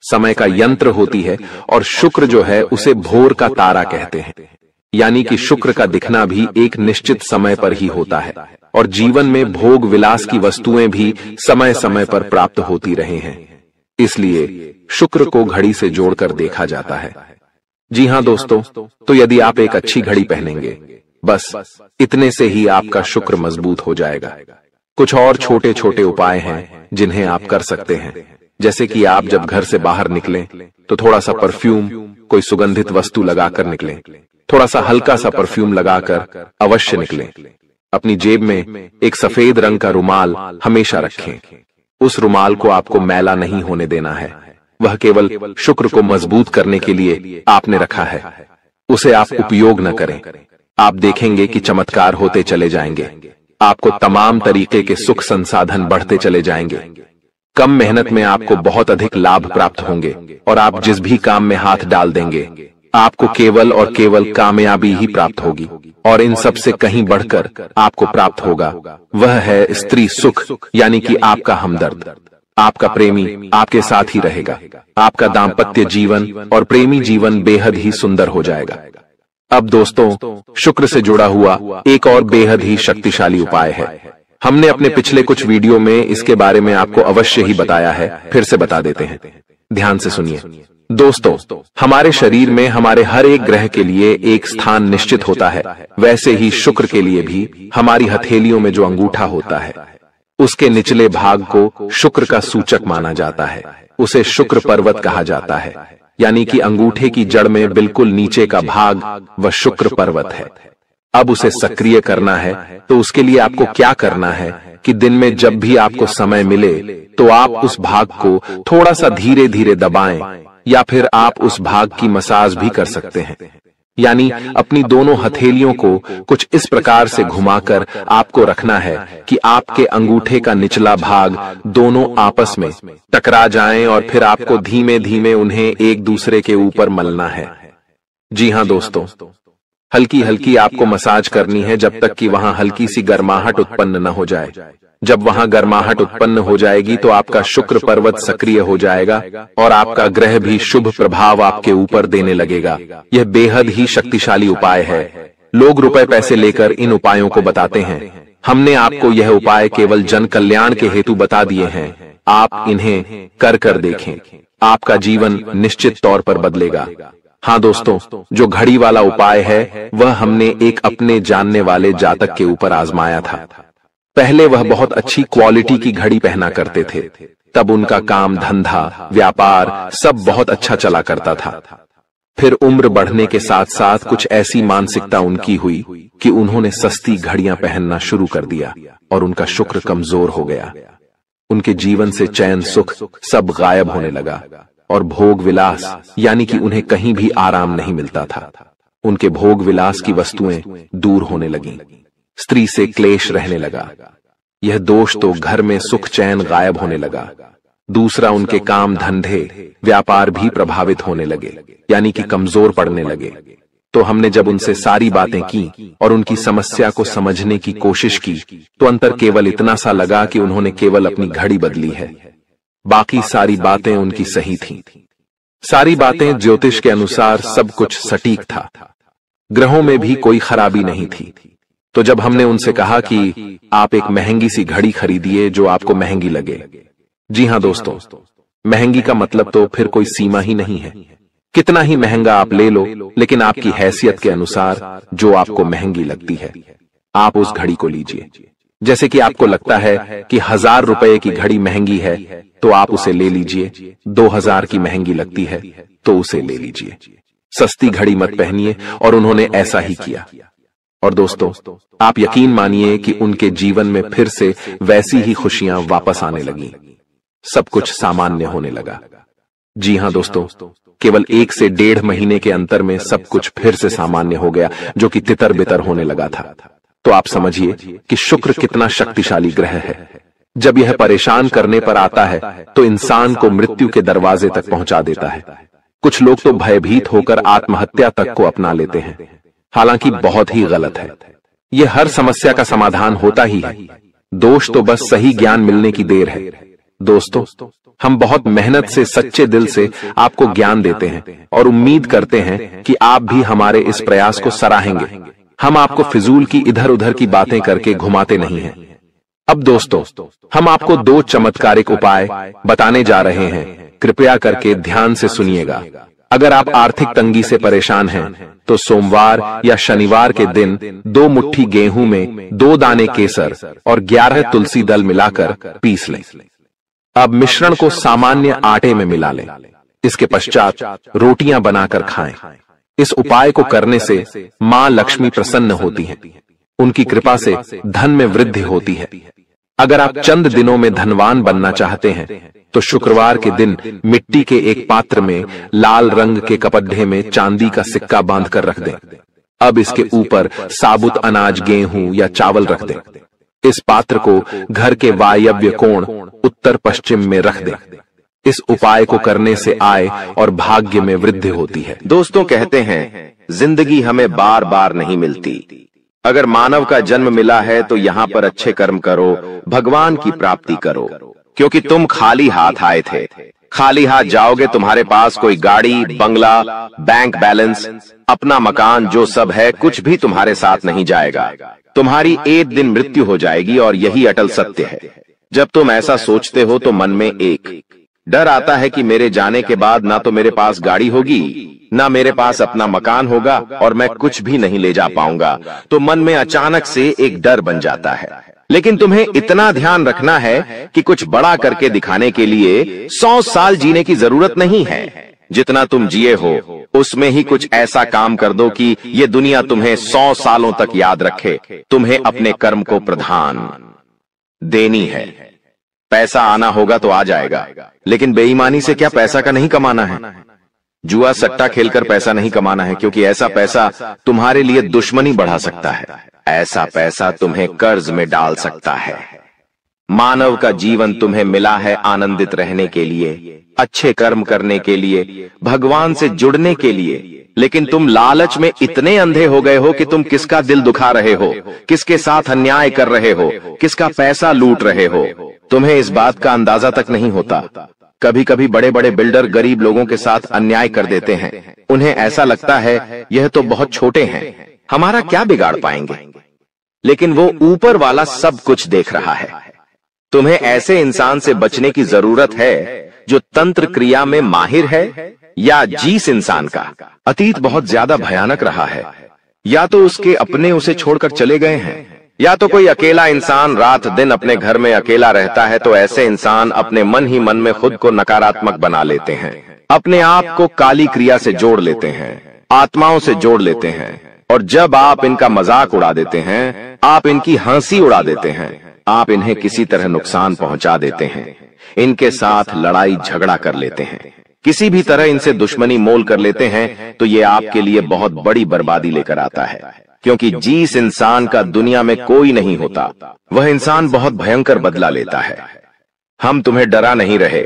समय का यंत्र होती है, और शुक्र जो है उसे भोर का तारा कहते हैं। यानी कि शुक्र का दिखना भी एक निश्चित समय पर ही होता है, और जीवन में भोग विलास की वस्तुएं भी समय समय पर प्राप्त होती रहे हैं। इसलिए शुक्र को घड़ी से जोड़कर देखा जाता है। जी हाँ दोस्तों, तो यदि आप एक अच्छी घड़ी पहनेंगे, बस इतने से ही आपका शुक्र मजबूत हो जाएगा। कुछ और छोटे छोटे उपाय हैं जिन्हें आप कर सकते हैं, जैसे कि आप जब घर से बाहर निकलें तो थोड़ा सा परफ्यूम, कोई सुगंधित वस्तु लगाकर निकलें। थोड़ा सा हल्का सा परफ्यूम लगाकर अवश्य निकलें। अपनी जेब में एक सफेद रंग का रुमाल हमेशा रखें। उस रुमाल को आपको मैला नहीं होने देना है, वह केवल शुक्र को मजबूत करने के लिए आपने रखा है। उसे आप उपयोग न करें। आप देखेंगे कि चमत्कार होते चले जाएंगे। आपको तमाम तरीके के सुख संसाधन बढ़ते चले जाएंगे। कम मेहनत में आपको बहुत अधिक लाभ प्राप्त होंगे, और आप जिस भी काम में हाथ डाल देंगे, आपको केवल और केवल कामयाबी ही प्राप्त होगी। और इन सब से कहीं बढ़कर आपको प्राप्त होगा, वह है स्त्री सुख, यानी कि आपका हमदर्द। आपका प्रेमी आपके साथ ही रहेगा। आपका दाम्पत्य जीवन और प्रेमी जीवन बेहद ही सुंदर हो जाएगा। अब दोस्तों, शुक्र से जुड़ा हुआ एक और बेहद ही शक्तिशाली उपाय है। हमने अपने पिछले कुछ वीडियो में इसके बारे में आपको अवश्य ही बताया है, फिर से बता देते हैं। ध्यान से सुनिए। दोस्तों, हमारे शरीर में हमारे हर एक ग्रह के लिए एक स्थान निश्चित होता है। वैसे ही शुक्र के लिए भी हमारी हथेलियों में जो अंगूठा होता है, उसके निचले भाग को शुक्र का सूचक माना जाता है। उसे शुक्र पर्वत कहा जाता है, यानी कि अंगूठे की जड़ में बिल्कुल नीचे का भाग वह शुक्र पर्वत है। अब उसे सक्रिय करना है, तो उसके लिए आपको क्या करना है कि दिन में जब भी आपको समय मिले तो आप उस भाग को थोड़ा सा धीरे धीरे दबाएं, या फिर आप उस भाग की मसाज भी कर सकते हैं। यानी अपनी दोनों हथेलियों को कुछ इस प्रकार से घुमाकर आपको रखना है कि आपके अंगूठे का निचला भाग दोनों आपस में टकरा जाएं, और फिर आपको धीमे धीमे उन्हें एक दूसरे के ऊपर मलना है। जी हाँ दोस्तों, हल्की हल्की आपको मसाज करनी है जब तक कि वहां हल्की सी गर्माहट उत्पन्न न हो जाए। जब वहां गर्माहट उत्पन्न हो जाएगी तो आपका शुक्र पर्वत सक्रिय हो जाएगा और आपका ग्रह भी शुभ प्रभाव आपके ऊपर देने लगेगा। यह बेहद ही शक्तिशाली उपाय है। लोग रुपए पैसे लेकर इन उपायों को बताते हैं। हमने आपको यह उपाय केवल जन कल्याण के हेतु बता दिए हैं। आप इन्हें कर देखें, आपका जीवन निश्चित तौर पर बदलेगा। हाँ दोस्तों, जो घड़ी वाला उपाय है वह हमने एक अपने जानने वाले जातक के ऊपर आजमाया था। पहले वह बहुत अच्छी क्वालिटी की घड़ी पहना करते थे, तब उनका काम धंधा व्यापार सब बहुत अच्छा चला करता था। फिर उम्र बढ़ने के साथ साथ कुछ ऐसी मानसिकता उनकी हुई कि उन्होंने सस्ती घड़ियां पहनना शुरू कर दिया और उनका शुक्र कमजोर हो गया। उनके जीवन से चैन सुख सब गायब होने लगा और भोग विलास यानी कि उन्हें कहीं भी आराम नहीं मिलता था। उनके भोग विलास की वस्तुएं दूर होने लगीं। स्त्री से क्लेश रहने लगा। यह दोष तो घर में सुख चैन गायब होने लगा। दूसरा, उनके काम धंधे व्यापार भी प्रभावित होने लगे यानी कि कमजोर पड़ने लगे। तो हमने जब उनसे सारी बातें की और उनकी समस्या को समझने की कोशिश की तो अंतर केवल इतना सा लगा कि उन्होंने केवल अपनी घड़ी बदली है, बाकी सारी बातें उनकी सही थीं। सारी बातें ज्योतिष के अनुसार सब कुछ सटीक था। ग्रहों में भी कोई खराबी नहीं थी। तो जब हमने उनसे कहा कि आप एक महंगी सी घड़ी खरीदिए जो आपको महंगी लगे। जी हां दोस्तों, महंगी का मतलब तो फिर कोई सीमा ही नहीं है। कितना ही महंगा आप ले लो, लेकिन आपकी हैसियत के अनुसार जो आपको महंगी लगती है आप उस घड़ी को लीजिए। जैसे कि आपको लगता है कि 1000 रुपए की घड़ी महंगी है तो आप उसे ले लीजिए। 2000 की महंगी लगती है तो उसे ले लीजिए। सस्ती घड़ी मत पहनिए, और उन्होंने ऐसा ही किया। और दोस्तों, आप यकीन मानिए कि उनके जीवन में फिर से वैसी ही खुशियां वापस आने लगी। सब कुछ सामान्य होने लगा। जी हां दोस्तों, केवल 1 से 1.5 महीने के अंतर में सब कुछ फिर से सामान्य हो गया, जो कि तितर बितर होने लगा था। तो आप समझिए कि शुक्र कितना शक्तिशाली ग्रह है। जब यह परेशान करने पर आता है तो इंसान को मृत्यु के दरवाजे तक पहुंचा देता है। कुछ लोग तो भयभीत होकर आत्महत्या तक को अपना लेते हैं, हालांकि बहुत ही गलत है। यह हर समस्या का समाधान होता ही है। दोष तो बस सही ज्ञान मिलने की देर है। दोस्तों, हम बहुत मेहनत से सच्चे दिल से आपको ज्ञान देते हैं और उम्मीद करते हैं कि आप भी हमारे इस प्रयास को सराहेंगे। हम आपको फिजूल की इधर उधर की बातें करके घुमाते नहीं हैं। अब दोस्तों, हम आपको 2 चमत्कारिक उपाय बताने जा रहे हैं। कृपया करके ध्यान से सुनिएगा। अगर आप आर्थिक तंगी से परेशान हैं तो सोमवार या शनिवार के दिन 2 मुट्ठी गेहूं में 2 दाने केसर और 11 तुलसी दल मिलाकर पीस लें। अब मिश्रण को सामान्य आटे में मिला लें। इसके पश्चात रोटियां बनाकर खाएं। इस उपाय को करने से मां लक्ष्मी प्रसन्न होती हैं। उनकी कृपा से धन में वृद्धि होती है। अगर आप चंद दिनों में धनवान बनना चाहते हैं तो शुक्रवार के दिन मिट्टी के एक पात्र में लाल रंग के कपड्ढे में चांदी का सिक्का बांधकर रख दें। अब इसके ऊपर साबुत अनाज गेहूं या चावल रख दें। इस पात्र को घर के वायव्य कोण उत्तर पश्चिम में रख दें। इस उपाय को करने से आय और भाग्य में वृद्धि होती है। दोस्तों, कहते हैं जिंदगी हमें बार बार नहीं मिलती। अगर मानव का जन्म मिला है तो यहाँ पर अच्छे कर्म करो, भगवान की प्राप्ति करो, क्योंकि तुम खाली हाथ आए थे। खाली हाथ जाओगे, तुम्हारे पास कोई गाड़ी, बंगला, बैंक बैलेंस, अपना मकान, जो सब है कुछ भी तुम्हारे साथ नहीं जाएगा। तुम्हारी एक दिन मृत्यु हो जाएगी और यही अटल सत्य है। जब तुम ऐसा सोचते हो तो मन में एक डर आता है कि मेरे जाने के बाद ना तो मेरे पास गाड़ी होगी, ना मेरे पास अपना मकान होगा और मैं कुछ भी नहीं ले जा पाऊंगा। तो मन में अचानक से एक डर बन जाता है। लेकिन तुम्हें इतना ध्यान रखना है कि कुछ बड़ा करके दिखाने के लिए 100 साल जीने की जरूरत नहीं है। जितना तुम जिए हो उसमें ही कुछ ऐसा काम कर दो कि ये दुनिया तुम्हें 100 सालों तक याद रखे। तुम्हें अपने कर्म को प्रधान देनी है। पैसा आना होगा तो आ जाएगा, लेकिन बेईमानी से क्या पैसा का नहीं कमाना है। जुआ सट्टा खेलकर पैसा नहीं कमाना है, क्योंकि ऐसा पैसा तुम्हारे लिए दुश्मनी बढ़ा सकता है। ऐसा पैसा तुम्हें कर्ज में डाल सकता है। मानव का जीवन तुम्हें मिला है आनंदित रहने के लिए, अच्छे कर्म करने के लिए, भगवान से जुड़ने के लिए। लेकिन तुम लालच में इतने अंधे हो गए हो कि तुम किसका दिल दुखा रहे हो, किसके साथ अन्याय कर रहे हो, किसका पैसा लूट रहे हो, तुम्हें इस बात का अंदाजा तक नहीं होता। कभी कभी बड़े बड़े बिल्डर गरीब लोगों के साथ अन्याय कर देते हैं। उन्हें ऐसा लगता है यह तो बहुत छोटे हैं, हमारा क्या बिगाड़ पाएंगे, लेकिन वो ऊपर वाला सब कुछ देख रहा है। तुम्हें ऐसे इंसान से बचने की जरूरत है जो तंत्र क्रिया में माहिर है, या जिस इंसान का अतीत बहुत ज्यादा भयानक रहा है, या तो उसके अपने उसे छोड़कर चले गए हैं, या तो कोई अकेला इंसान रात दिन अपने घर में अकेला रहता है। तो ऐसे इंसान अपने मन ही मन में खुद को नकारात्मक बना लेते हैं, अपने आप को काली क्रिया से जोड़ लेते हैं, आत्माओं से जोड़ लेते हैं। और जब आप इनका मजाक उड़ा देते हैं, आप इनकी हंसी उड़ा देते हैं, आप इन्हें किसी तरह नुकसान पहुंचा देते हैं, इनके साथ लड़ाई झगड़ा कर लेते हैं, किसी भी तरह इनसे दुश्मनी मोल कर लेते हैं, तो ये आपके लिए बहुत बड़ी बर्बादी लेकर आता है। क्योंकि जिस इंसान का दुनिया में कोई नहीं होता, वह इंसान बहुत भयंकर बदला लेता है। हम तुम्हें डरा नहीं रहे,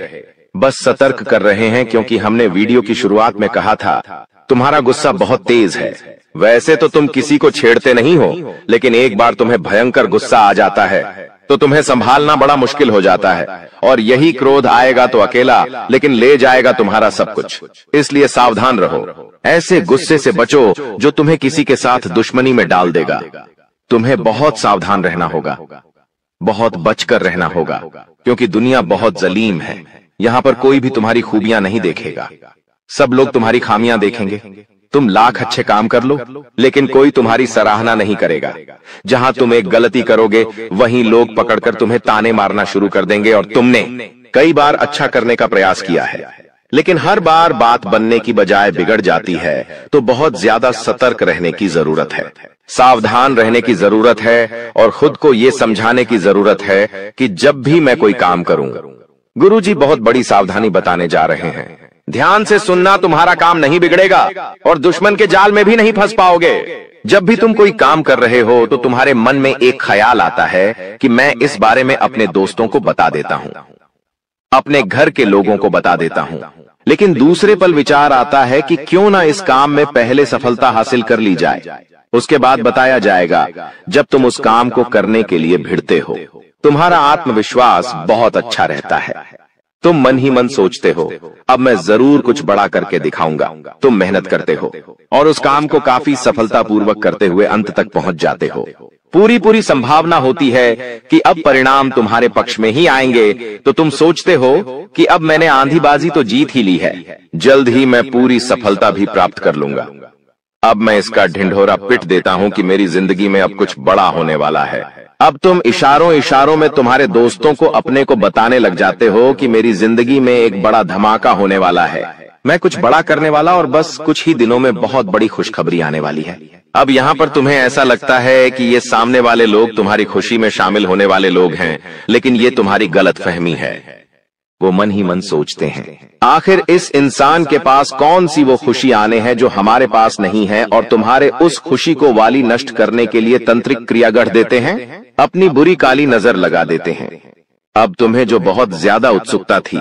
बस सतर्क कर रहे हैं, क्योंकि हमने वीडियो की शुरुआत में कहा था तुम्हारा गुस्सा बहुत तेज है। वैसे तो तुम किसी को छेड़ते नहीं हो, लेकिन एक बार तुम्हें भयंकर गुस्सा आ जाता है तो तुम्हें संभालना बड़ा मुश्किल हो जाता है, और यही क्रोध आएगा तो अकेला, लेकिन ले जाएगा तुम्हारा सब कुछ। इसलिए सावधान रहो, ऐसे गुस्से से बचो जो तुम्हें किसी के साथ दुश्मनी में डाल देगा। तुम्हें बहुत सावधान रहना होगा, बहुत बचकर रहना होगा, क्योंकि दुनिया बहुत जलीम है। यहाँ पर कोई भी तुम्हारी खूबियां नहीं देखेगा, सब लोग तुम्हारी खामियां देखेंगे। तुम लाख अच्छे काम कर लो, लेकिन कोई तुम्हारी सराहना नहीं करेगा। जहां तुम एक गलती करोगे, वहीं लोग पकड़कर तुम्हें ताने मारना शुरू कर देंगे। और तुमने कई बार अच्छा करने का प्रयास किया है, लेकिन हर बार बात बनने की बजाय बिगड़ जाती है। तो बहुत ज्यादा सतर्क रहने की जरूरत है, सावधान रहने की जरूरत है, और खुद को ये समझाने की जरूरत है कि जब भी मैं कोई काम करूं, गुरुजी बहुत बड़ी सावधानी बताने जा रहे हैं। ध्यान से सुनना, तुम्हारा काम नहीं बिगड़ेगा और दुश्मन के जाल में भी नहीं फंस पाओगे। जब भी तुम कोई काम कर रहे हो तो तुम्हारे मन में एक ख्याल आता है कि मैं इस बारे में अपने दोस्तों को बता देता हूं, अपने घर के लोगों को बता देता हूं। लेकिन दूसरे पल विचार आता है कि क्यों ना इस काम में पहले सफलता हासिल कर ली जाए, उसके बाद बताया जाएगा। जब तुम उस काम को करने के लिए भिड़ते हो, तुम्हारा आत्मविश्वास बहुत अच्छा रहता है। तुम मन ही मन सोचते हो, अब मैं जरूर कुछ बड़ा करके दिखाऊंगा। तुम मेहनत करते हो और उस काम को काफी सफलतापूर्वक करते हुए अंत तक पहुंच जाते हो। पूरी संभावना होती है कि अब परिणाम तुम्हारे पक्ष में ही आएंगे। तो तुम सोचते हो कि अब मैंने आंधीबाजी तो जीत ही ली है, जल्द ही मैं पूरी सफलता भी प्राप्त कर लूंगा। अब मैं इसका ढिंढोरा पिट देता हूं कि मेरी जिंदगी में अब कुछ बड़ा होने वाला है। अब तुम इशारों में तुम्हारे दोस्तों को अपने को बताने लग जाते हो कि मेरी जिंदगी में एक बड़ा धमाका होने वाला है, मैं कुछ बड़ा करने वाला, और बस कुछ ही दिनों में बहुत बड़ी खुशखबरी आने वाली है। अब यहाँ पर तुम्हें ऐसा लगता है कि ये सामने वाले लोग तुम्हारी खुशी में शामिल होने वाले लोग हैं, लेकिन ये तुम्हारी गलतफहमी है। वो मन ही मन सोचते हैं, आखिर इस इंसान के पास कौन सी वो खुशी आने हैं जो हमारे पास नहीं है, और तुम्हारे उस खुशी को वाली नष्ट करने के लिए तंत्रिक क्रिया गढ़ देते हैं, अपनी बुरी काली नजर लगा देते हैं। अब तुम्हें जो बहुत ज्यादा उत्सुकता थी,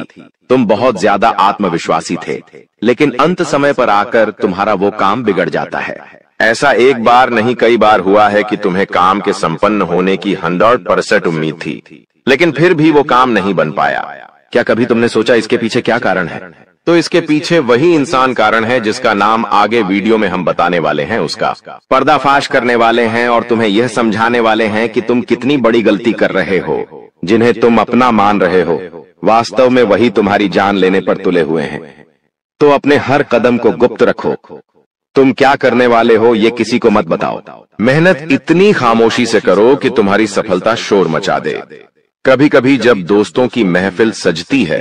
तुम बहुत ज्यादा आत्मविश्वासी थे, लेकिन अंत समय पर आकर तुम्हारा वो काम बिगड़ जाता है। ऐसा एक बार नहीं कई बार हुआ है कि तुम्हें काम के संपन्न होने की 100% उम्मीद थी, लेकिन फिर भी वो काम नहीं बन पाया। क्या कभी तुमने सोचा इसके पीछे क्या कारण है? तो इसके पीछे वही इंसान कारण है जिसका नाम आगे वीडियो में हम बताने वाले हैं। उसका पर्दाफाश करने वाले हैं और तुम्हें यह समझाने वाले हैं कि तुम कितनी बड़ी गलती कर रहे हो। जिन्हें तुम अपना मान रहे हो, वास्तव में वही तुम्हारी जान लेने पर तुले हुए हैं। तो अपने हर कदम को गुप्त रखो। तुम क्या करने वाले हो ये किसी को मत बताओ। मेहनत इतनी खामोशी से करो कि तुम्हारी सफलता शोर मचा दे। कभी कभी जब दोस्तों की महफिल सजती है,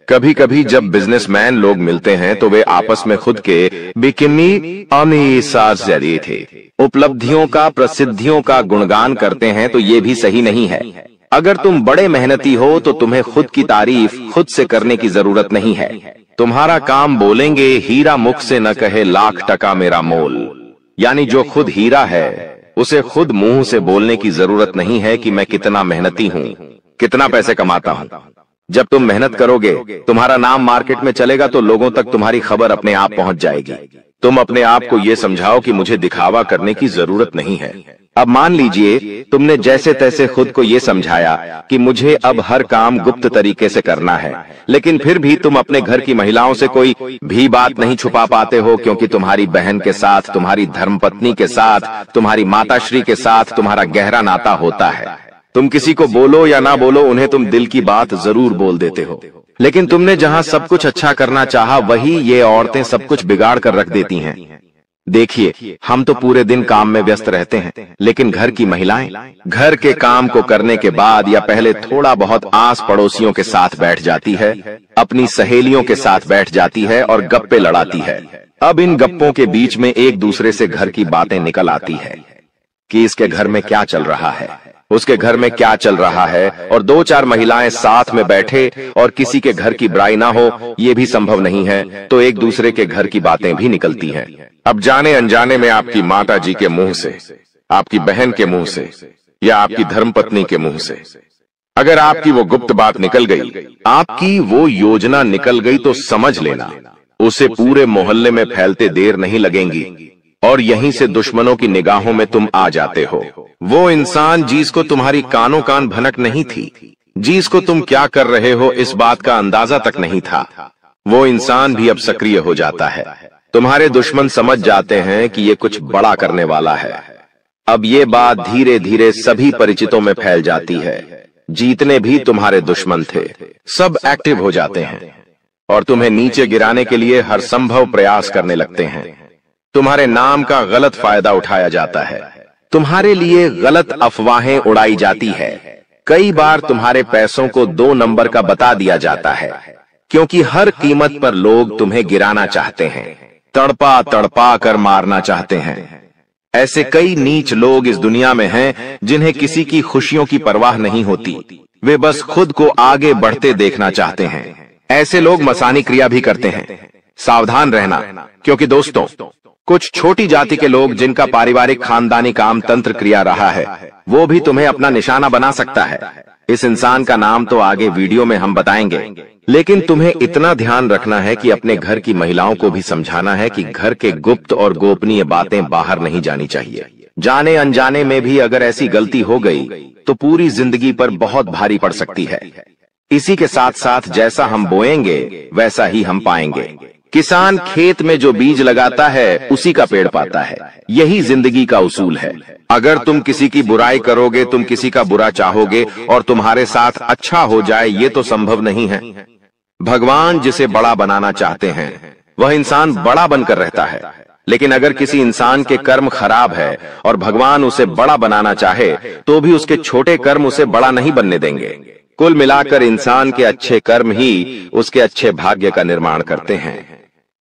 कभी कभी जब बिजनेसमैन लोग मिलते हैं, तो वे आपस में खुद के जरिए थे उपलब्धियों का, प्रसिद्धियों का गुणगान करते हैं। तो ये भी सही नहीं है। अगर तुम बड़े मेहनती हो तो तुम्हें खुद की तारीफ खुद से करने की जरूरत नहीं है। तुम्हारा काम बोलेंगे, हीरा मुख से न कहे लाख टका मेरा मोल। यानी जो खुद हीरा है उसे खुद मुंह से बोलने की जरूरत नहीं है कि मैं कितना मेहनती हूँ, कितना पैसे कमाता हूँ। जब तुम मेहनत करोगे, तुम्हारा नाम मार्केट में चलेगा, तो लोगों तक तुम्हारी खबर अपने आप पहुंच जाएगी। तुम अपने आप को ये समझाओ कि मुझे दिखावा करने की जरूरत नहीं है। अब मान लीजिए तुमने जैसे तैसे खुद को ये समझाया कि मुझे अब हर काम गुप्त तरीके से करना है, लेकिन फिर भी तुम अपने घर की महिलाओं से कोई भी बात नहीं छुपा पाते हो, क्योंकि तुम्हारी बहन के साथ, तुम्हारी धर्मपत्नी के साथ, तुम्हारी माताश्री के साथ तुम्हारा गहरा नाता होता है। तुम किसी को बोलो या ना बोलो, उन्हें तुम दिल की बात जरूर बोल देते हो, लेकिन तुमने जहां सब कुछ अच्छा करना चाहा, वही ये औरतें सब कुछ बिगाड़ कर रख देती हैं। देखिए, हम तो पूरे दिन काम में व्यस्त रहते हैं, लेकिन घर की महिलाएं घर के काम को करने के बाद या पहले थोड़ा बहुत आस पड़ोसियों के साथ बैठ जाती है, अपनी सहेलियों के साथ बैठ जाती है और गप्पे लड़ाती है। अब इन गप्पों के बीच में एक दूसरे से घर की बातें निकल आती है कि इसके घर में क्या चल रहा है, उसके घर में क्या चल रहा है, और दो चार महिलाएं साथ में बैठे और किसी के घर की बुराई ना हो, ये भी संभव नहीं है, तो एक दूसरे के घर की बातें भी निकलती हैं। अब जाने अनजाने में आपकी माता जी के मुंह से, आपकी बहन के मुंह से या आपकी धर्मपत्नी के मुंह से अगर आपकी वो गुप्त बात निकल गई, आपकी वो योजना निकल गई, तो समझ लेना उसे पूरे मोहल्ले में फैलते देर नहीं लगेंगी और यहीं से दुश्मनों की निगाहों में तुम आ जाते हो। वो इंसान जिसको तुम्हारी कानों कान भनक नहीं थी, जिसको तुम क्या कर रहे हो इस बात का अंदाजा तक नहीं था, वो इंसान भी अब सक्रिय हो जाता है। तुम्हारे दुश्मन समझ जाते हैं कि ये कुछ बड़ा करने वाला है। अब ये बात धीरे धीरे सभी परिचितों में फैल जाती है। जीतने भी तुम्हारे दुश्मन थे, सब एक्टिव हो जाते हैं और तुम्हें नीचे गिराने के लिए हर संभव प्रयास करने लगते हैं। तुम्हारे नाम का गलत फायदा उठाया जाता है, तुम्हारे लिए गलत अफवाहें उड़ाई जाती है। कई बार तुम्हारे पैसों को 2 नंबर का बता दिया जाता है, क्योंकि हर कीमत पर लोग तुम्हें गिराना चाहते हैं, तड़पा तड़पा कर मारना चाहते हैं। ऐसे कई नीच लोग इस दुनिया में हैं जिन्हें किसी की खुशियों की परवाह नहीं होती, वे बस खुद को आगे बढ़ते देखना चाहते हैं। ऐसे लोग मसानी क्रिया भी करते हैं। सावधान रहना, क्योंकि दोस्तों, कुछ छोटी जाति के लोग जिनका पारिवारिक खानदानी काम तंत्र क्रिया रहा है, वो भी तुम्हें अपना निशाना बना सकता है। इस इंसान का नाम तो आगे वीडियो में हम बताएंगे, लेकिन तुम्हें इतना ध्यान रखना है कि अपने घर की महिलाओं को भी समझाना है कि घर के गुप्त और गोपनीय बातें बाहर नहीं जानी चाहिए। जाने अनजाने में भी अगर ऐसी गलती हो गई तो पूरी जिंदगी पर बहुत भारी पड़ सकती है। इसी के साथ साथ जैसा हम बोएंगे वैसा ही हम पाएंगे। किसान खेत में जो बीज लगाता है उसी का पेड़ पाता है, यही जिंदगी का उसूल है। अगर तुम किसी की बुराई करोगे, तुम किसी का बुरा चाहोगे और तुम्हारे साथ अच्छा हो जाए, ये तो संभव नहीं है। भगवान जिसे बड़ा बनाना चाहते हैं वह इंसान बड़ा बनकर रहता है, लेकिन अगर किसी इंसान के कर्म खराब है और भगवान उसे बड़ा बनाना चाहे तो भी उसके छोटे कर्म उसे बड़ा नहीं बनने देंगे। कुल मिलाकर इंसान के अच्छे कर्म ही उसके अच्छे भाग्य का निर्माण करते हैं,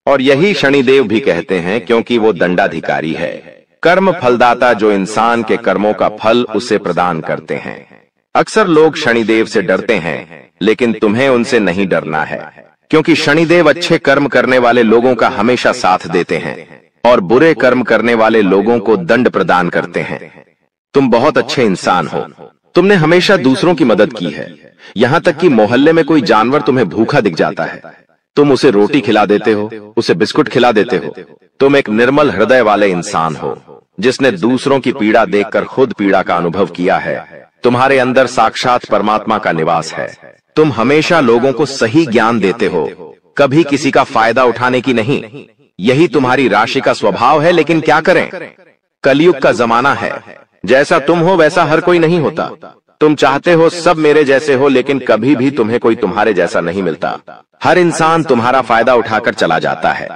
और यही शनिदेव भी कहते हैं, क्योंकि वो दंडाधिकारी है, कर्म फलदाता, जो इंसान के कर्मों का फल उसे प्रदान करते हैं। अक्सर लोग शनिदेव से डरते हैं, लेकिन तुम्हें उनसे नहीं डरना है, क्योंकि शनिदेव अच्छे कर्म करने वाले लोगों का हमेशा साथ देते हैं और बुरे कर्म करने वाले लोगों को दंड प्रदान करते हैं। तुम बहुत अच्छे इंसान हो, तुमने हमेशा दूसरों की मदद की है, यहाँ तक कि मोहल्ले में कोई जानवर तुम्हें भूखा दिख जाता है, तुम उसे रोटी खिला देते हो, उसे बिस्कुट खिला देते हो। तुम एक निर्मल हृदय वाले इंसान हो, जिसने दूसरों की पीड़ा देखकर खुद पीड़ा का अनुभव किया है। तुम्हारे अंदर साक्षात परमात्मा का निवास है। तुम हमेशा लोगों को सही ज्ञान देते हो, कभी किसी का फायदा उठाने की नहीं। यही तुम्हारी राशि का स्वभाव है, लेकिन क्या करें, कलयुग का जमाना है। जैसा तुम हो वैसा हर कोई नहीं होता। तुम चाहते हो सब मेरे जैसे हो, लेकिन कभी भी तुम्हें कोई तुम्हारे जैसा नहीं मिलता। हर इंसान तुम्हारा फायदा उठाकर चला जाता है,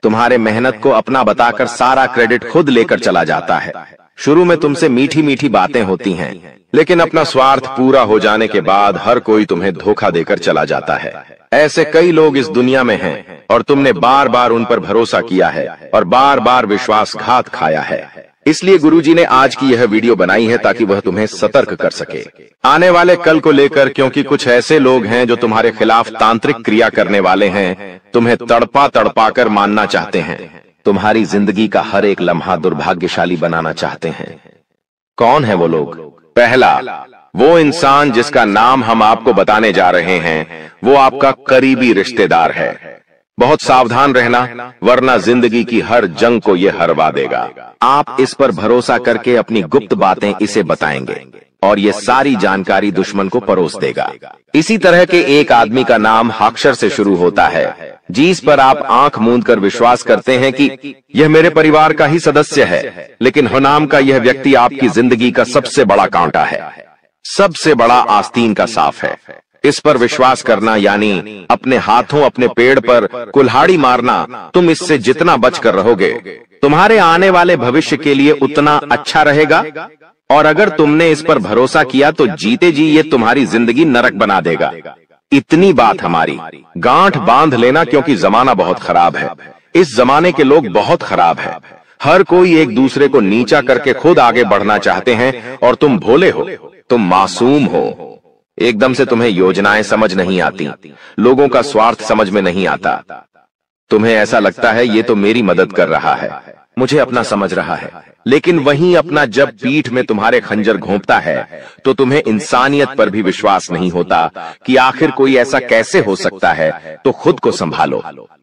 तुम्हारे मेहनत को अपना बताकर सारा क्रेडिट खुद लेकर चला जाता है। शुरू में तुमसे मीठी मीठी बातें होती हैं, लेकिन अपना स्वार्थ पूरा हो जाने के बाद हर कोई तुम्हें धोखा देकर चला जाता है। ऐसे कई लोग इस दुनिया में हैं और तुमने बार बार उन पर भरोसा किया है और बार बार विश्वासघात खाया है। इसलिए गुरुजी ने आज की यह वीडियो बनाई है ताकि वह तुम्हें सतर्क कर सके आने वाले कल को लेकर, क्योंकि कुछ ऐसे लोग हैं जो तुम्हारे खिलाफ तांत्रिक क्रिया करने वाले हैं, तुम्हें तड़पा तड़पा कर मानना चाहते हैं, तुम्हारी जिंदगी का हर एक लम्हा दुर्भाग्यशाली बनाना चाहते हैं। कौन है वो लोग? पहला, वो इंसान जिसका नाम हम आपको बताने जा रहे हैं, वो आपका करीबी रिश्तेदार है। बहुत सावधान रहना, वरना जिंदगी की हर जंग को ये हरवा देगा। आप इस पर भरोसा करके अपनी गुप्त बातें इसे बताएंगे और ये सारी जानकारी दुश्मन को परोस देगा। इसी तरह के एक आदमी का नाम अक्षर से शुरू होता है, जिस पर आप आंख मूंद कर विश्वास करते हैं कि यह मेरे परिवार का ही सदस्य है, लेकिन नाम का यह व्यक्ति आपकी जिंदगी का सबसे बड़ा कांटा है, सबसे बड़ा आस्तीन का साफ है। इस पर विश्वास करना यानी अपने हाथों अपने पेड़ पर कुल्हाड़ी मारना। तुम इससे जितना बचकर रहोगे, तुम्हारे आने वाले भविष्य के लिए उतना अच्छा रहेगा। और अगर तुमने इस पर भरोसा किया तो जीते जी ये तुम्हारी जिंदगी नरक बना देगा। इतनी बात हमारी, गांठ बांध लेना, क्योंकि जमाना बहुत खराब है। इस जमाने के लोग बहुत खराब है। हर कोई एक दूसरे को नीचा करके खुद आगे बढ़ना चाहते हैं, और तुम भोले हो, तुम मासूम हो। एकदम से तुम्हें योजनाएं समझ नहीं आती, लोगों का स्वार्थ समझ में नहीं आता। तुम्हें ऐसा लगता है ये तो मेरी मदद कर रहा है, मुझे अपना समझ रहा है। लेकिन वहीं अपना जब पीठ में तुम्हारे खंजर घोंपता है तो तुम्हें इंसानियत पर भी विश्वास नहीं होता कि आखिर कोई ऐसा कैसे हो सकता है। तो खुद को संभालो।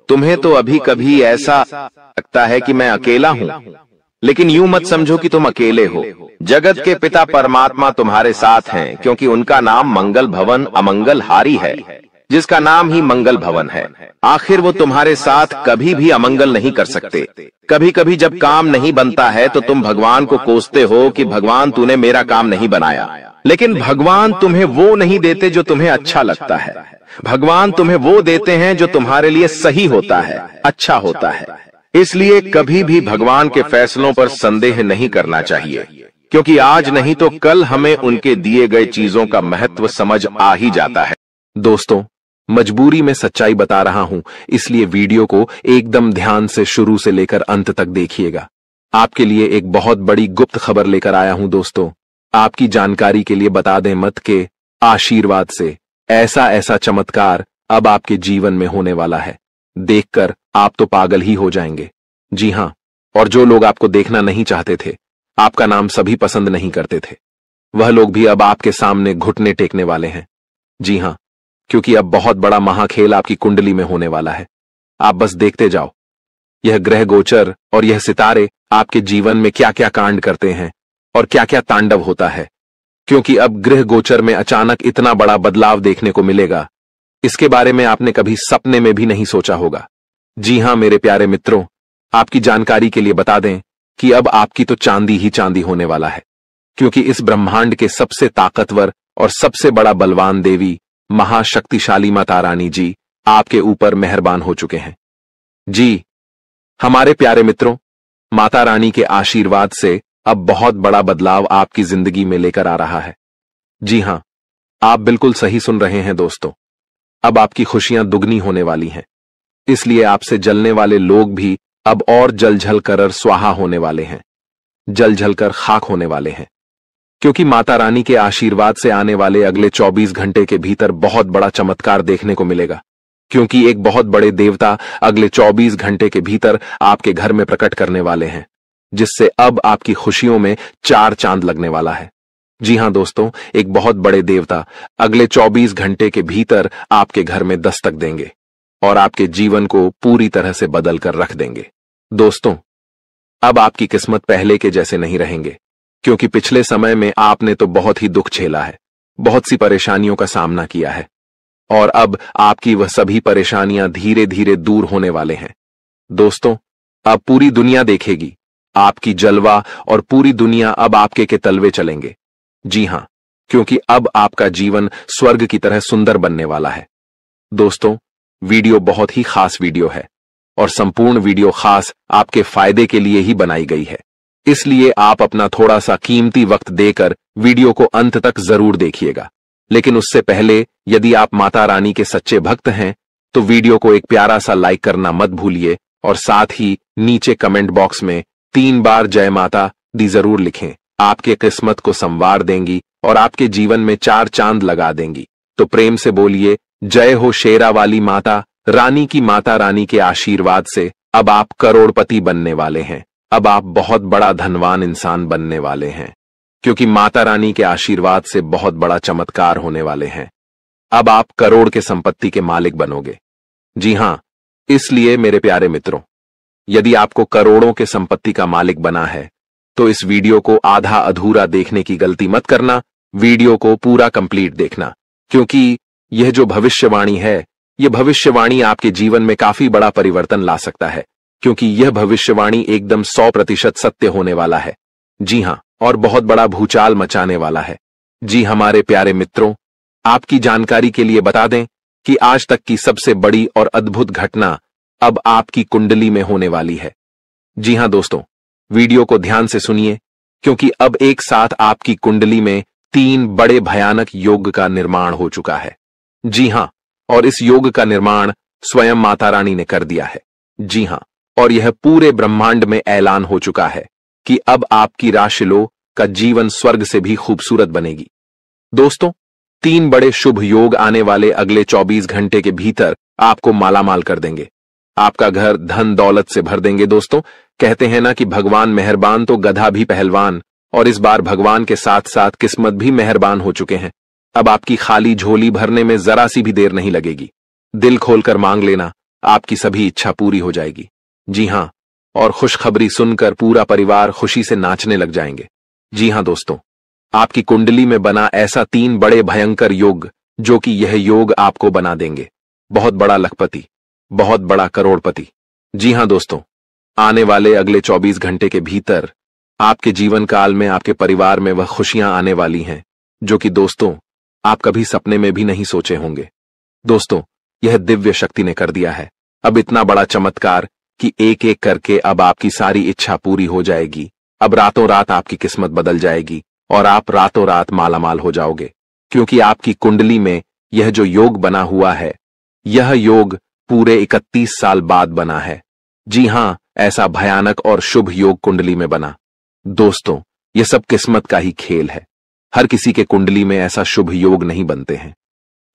तुम्हें तो अभी कभी ऐसा लगता है कि मैं अकेला हूं, लेकिन यूं मत समझो कि तुम अकेले हो। जगत के पिता परमात्मा तुम्हारे साथ हैं, क्योंकि उनका नाम मंगल भवन अमंगल हारी है, जिसका नाम ही मंगल भवन है। आखिर वो तुम्हारे साथ कभी भी अमंगल नहीं कर सकते। कभी कभी जब काम नहीं बनता है तो तुम भगवान को कोसते हो कि भगवान तूने मेरा काम नहीं बनाया, लेकिन भगवान तुम्हें वो नहीं देते जो तुम्हें अच्छा लगता है। भगवान तुम्हें वो देते हैं जो तुम्हारे लिए सही होता है, अच्छा होता है। इसलिए कभी भी भगवान के फैसलों पर संदेह नहीं करना चाहिए, क्योंकि आज नहीं तो कल हमें उनके दिए गए चीजों का महत्व समझ आ ही जाता है। दोस्तों, मजबूरी में सच्चाई बता रहा हूं, इसलिए वीडियो को एकदम ध्यान से शुरू से लेकर अंत तक देखिएगा। आपके लिए एक बहुत बड़ी गुप्त खबर लेकर आया हूं दोस्तों। आपकी जानकारी के लिए बता दें मत के आशीर्वाद से ऐसा ऐसा चमत्कार अब आपके जीवन में होने वाला है, देखकर आप तो पागल ही हो जाएंगे। जी हां, और जो लोग आपको देखना नहीं चाहते थे, आपका नाम सभी पसंद नहीं करते थे, वह लोग भी अब आपके सामने घुटने टेकने वाले हैं। जी हां, क्योंकि अब बहुत बड़ा महाखेल आपकी कुंडली में होने वाला है। आप बस देखते जाओ, यह ग्रह गोचर और यह सितारे आपके जीवन में क्या क्या कांड करते हैं और क्या क्या तांडव होता है। क्योंकि अब गृह गोचर में अचानक इतना बड़ा बदलाव देखने को मिलेगा, इसके बारे में आपने कभी सपने में भी नहीं सोचा होगा। जी हां मेरे प्यारे मित्रों, आपकी जानकारी के लिए बता दें कि अब आपकी तो चांदी ही चांदी होने वाला है, क्योंकि इस ब्रह्मांड के सबसे ताकतवर और सबसे बड़ा बलवान देवी महाशक्तिशाली माता रानी जी आपके ऊपर मेहरबान हो चुके हैं। जी हमारे प्यारे मित्रों, माता रानी के आशीर्वाद से अब बहुत बड़ा बदलाव आपकी जिंदगी में लेकर आ रहा है। जी हां, आप बिल्कुल सही सुन रहे हैं दोस्तों। अब आपकी खुशियां दुगनी होने वाली हैं, इसलिए आपसे जलने वाले लोग भी अब और जल झल कर स्वाहा होने वाले हैं, जल झल कर खाक होने वाले हैं। क्योंकि माता रानी के आशीर्वाद से आने वाले अगले 24 घंटे के भीतर बहुत बड़ा चमत्कार देखने को मिलेगा, क्योंकि एक बहुत बड़े देवता अगले 24 घंटे के भीतर आपके घर में प्रकट करने वाले हैं, जिससे अब आपकी खुशियों में 4 चांद लगने वाला है। जी हां दोस्तों, एक बहुत बड़े देवता अगले 24 घंटे के भीतर आपके घर में दस्तक देंगे और आपके जीवन को पूरी तरह से बदल कर रख देंगे। दोस्तों, अब आपकी किस्मत पहले के जैसे नहीं रहेंगे, क्योंकि पिछले समय में आपने तो बहुत ही दुख झेला है, बहुत सी परेशानियों का सामना किया है, और अब आपकी वह सभी परेशानियां धीरे धीरे दूर होने वाले हैं। दोस्तों, अब पूरी दुनिया देखेगी आपकी जलवा, और पूरी दुनिया अब आपके के तलवे चलेंगे। जी हां, क्योंकि अब आपका जीवन स्वर्ग की तरह सुंदर बनने वाला है। दोस्तों, वीडियो बहुत ही खास वीडियो है, और संपूर्ण वीडियो खास आपके फायदे के लिए ही बनाई गई है, इसलिए आप अपना थोड़ा सा कीमती वक्त देकर वीडियो को अंत तक जरूर देखिएगा। लेकिन उससे पहले यदि आप माता रानी के सच्चे भक्त हैं तो वीडियो को एक प्यारा सा लाइक करना मत भूलिए, और साथ ही नीचे कमेंट बॉक्स में 3 बार जय माता दी जरूर लिखें। आपके किस्मत को संवार देंगी और आपके जीवन में 4 चांद लगा देंगी। तो प्रेम से बोलिए, जय हो शेरा वाली माता रानी की। माता रानी के आशीर्वाद से अब आप करोड़पति बनने वाले हैं, अब आप बहुत बड़ा धनवान इंसान बनने वाले हैं, क्योंकि माता रानी के आशीर्वाद से बहुत बड़ा चमत्कार होने वाले हैं। अब आप करोड़ के संपत्ति के मालिक बनोगे। जी हां, इसलिए मेरे प्यारे मित्रों, यदि आपको करोड़ों के संपत्ति का मालिक बना है तो इस वीडियो को आधा अधूरा देखने की गलती मत करना। वीडियो को पूरा कंप्लीट देखना, क्योंकि यह जो भविष्यवाणी है, यह भविष्यवाणी आपके जीवन में काफी बड़ा परिवर्तन ला सकता है, क्योंकि यह भविष्यवाणी एकदम 100% सत्य होने वाला है। जी हां, और बहुत बड़ा भूचाल मचाने वाला है। जी हमारे प्यारे मित्रों, आपकी जानकारी के लिए बता दें कि आज तक की सबसे बड़ी और अद्भुत घटना अब आपकी कुंडली में होने वाली है। जी हां दोस्तों, वीडियो को ध्यान से सुनिए, क्योंकि अब एक साथ आपकी कुंडली में 3 बड़े भयानक योग का निर्माण हो चुका है। जी हां, और इस योग का निर्माण स्वयं माता रानी ने कर दिया है। जी हां, और यह पूरे ब्रह्मांड में ऐलान हो चुका है कि अब आपकी राशिलो का जीवन स्वर्ग से भी खूबसूरत बनेगी। दोस्तों, 3 बड़े शुभ योग आने वाले अगले 24 घंटे के भीतर आपको मालामाल कर देंगे, आपका घर धन दौलत से भर देंगे। दोस्तों, कहते हैं ना कि भगवान मेहरबान तो गधा भी पहलवान, और इस बार भगवान के साथ साथ किस्मत भी मेहरबान हो चुके हैं। अब आपकी खाली झोली भरने में जरा सी भी देर नहीं लगेगी। दिल खोलकर मांग लेना, आपकी सभी इच्छा पूरी हो जाएगी। जी हां, और खुशखबरी सुनकर पूरा परिवार खुशी से नाचने लग जाएंगे। जी हां दोस्तों, आपकी कुंडली में बना ऐसा 3 बड़े भयंकर योग, जो कि यह योग आपको बना देंगे बहुत बड़ा लखपति, बहुत बड़ा करोड़पति। जी हां दोस्तों, आने वाले अगले 24 घंटे के भीतर आपके जीवन काल में आपके परिवार में वह खुशियां आने वाली हैं जो कि दोस्तों आप कभी सपने में भी नहीं सोचे होंगे। दोस्तों, यह दिव्य शक्ति ने कर दिया है अब इतना बड़ा चमत्कार कि एक एक करके अब आपकी सारी इच्छा पूरी हो जाएगी। अब रातों रात आपकी किस्मत बदल जाएगी और आप रातों रात मालामाल हो जाओगे, क्योंकि आपकी कुंडली में यह जो योग बना हुआ है, यह योग पूरे 31 साल बाद बना है। जी हां, ऐसा भयानक और शुभ योग कुंडली में बना। दोस्तों, यह सब किस्मत का ही खेल है। हर किसी के कुंडली में ऐसा शुभ योग नहीं बनते हैं।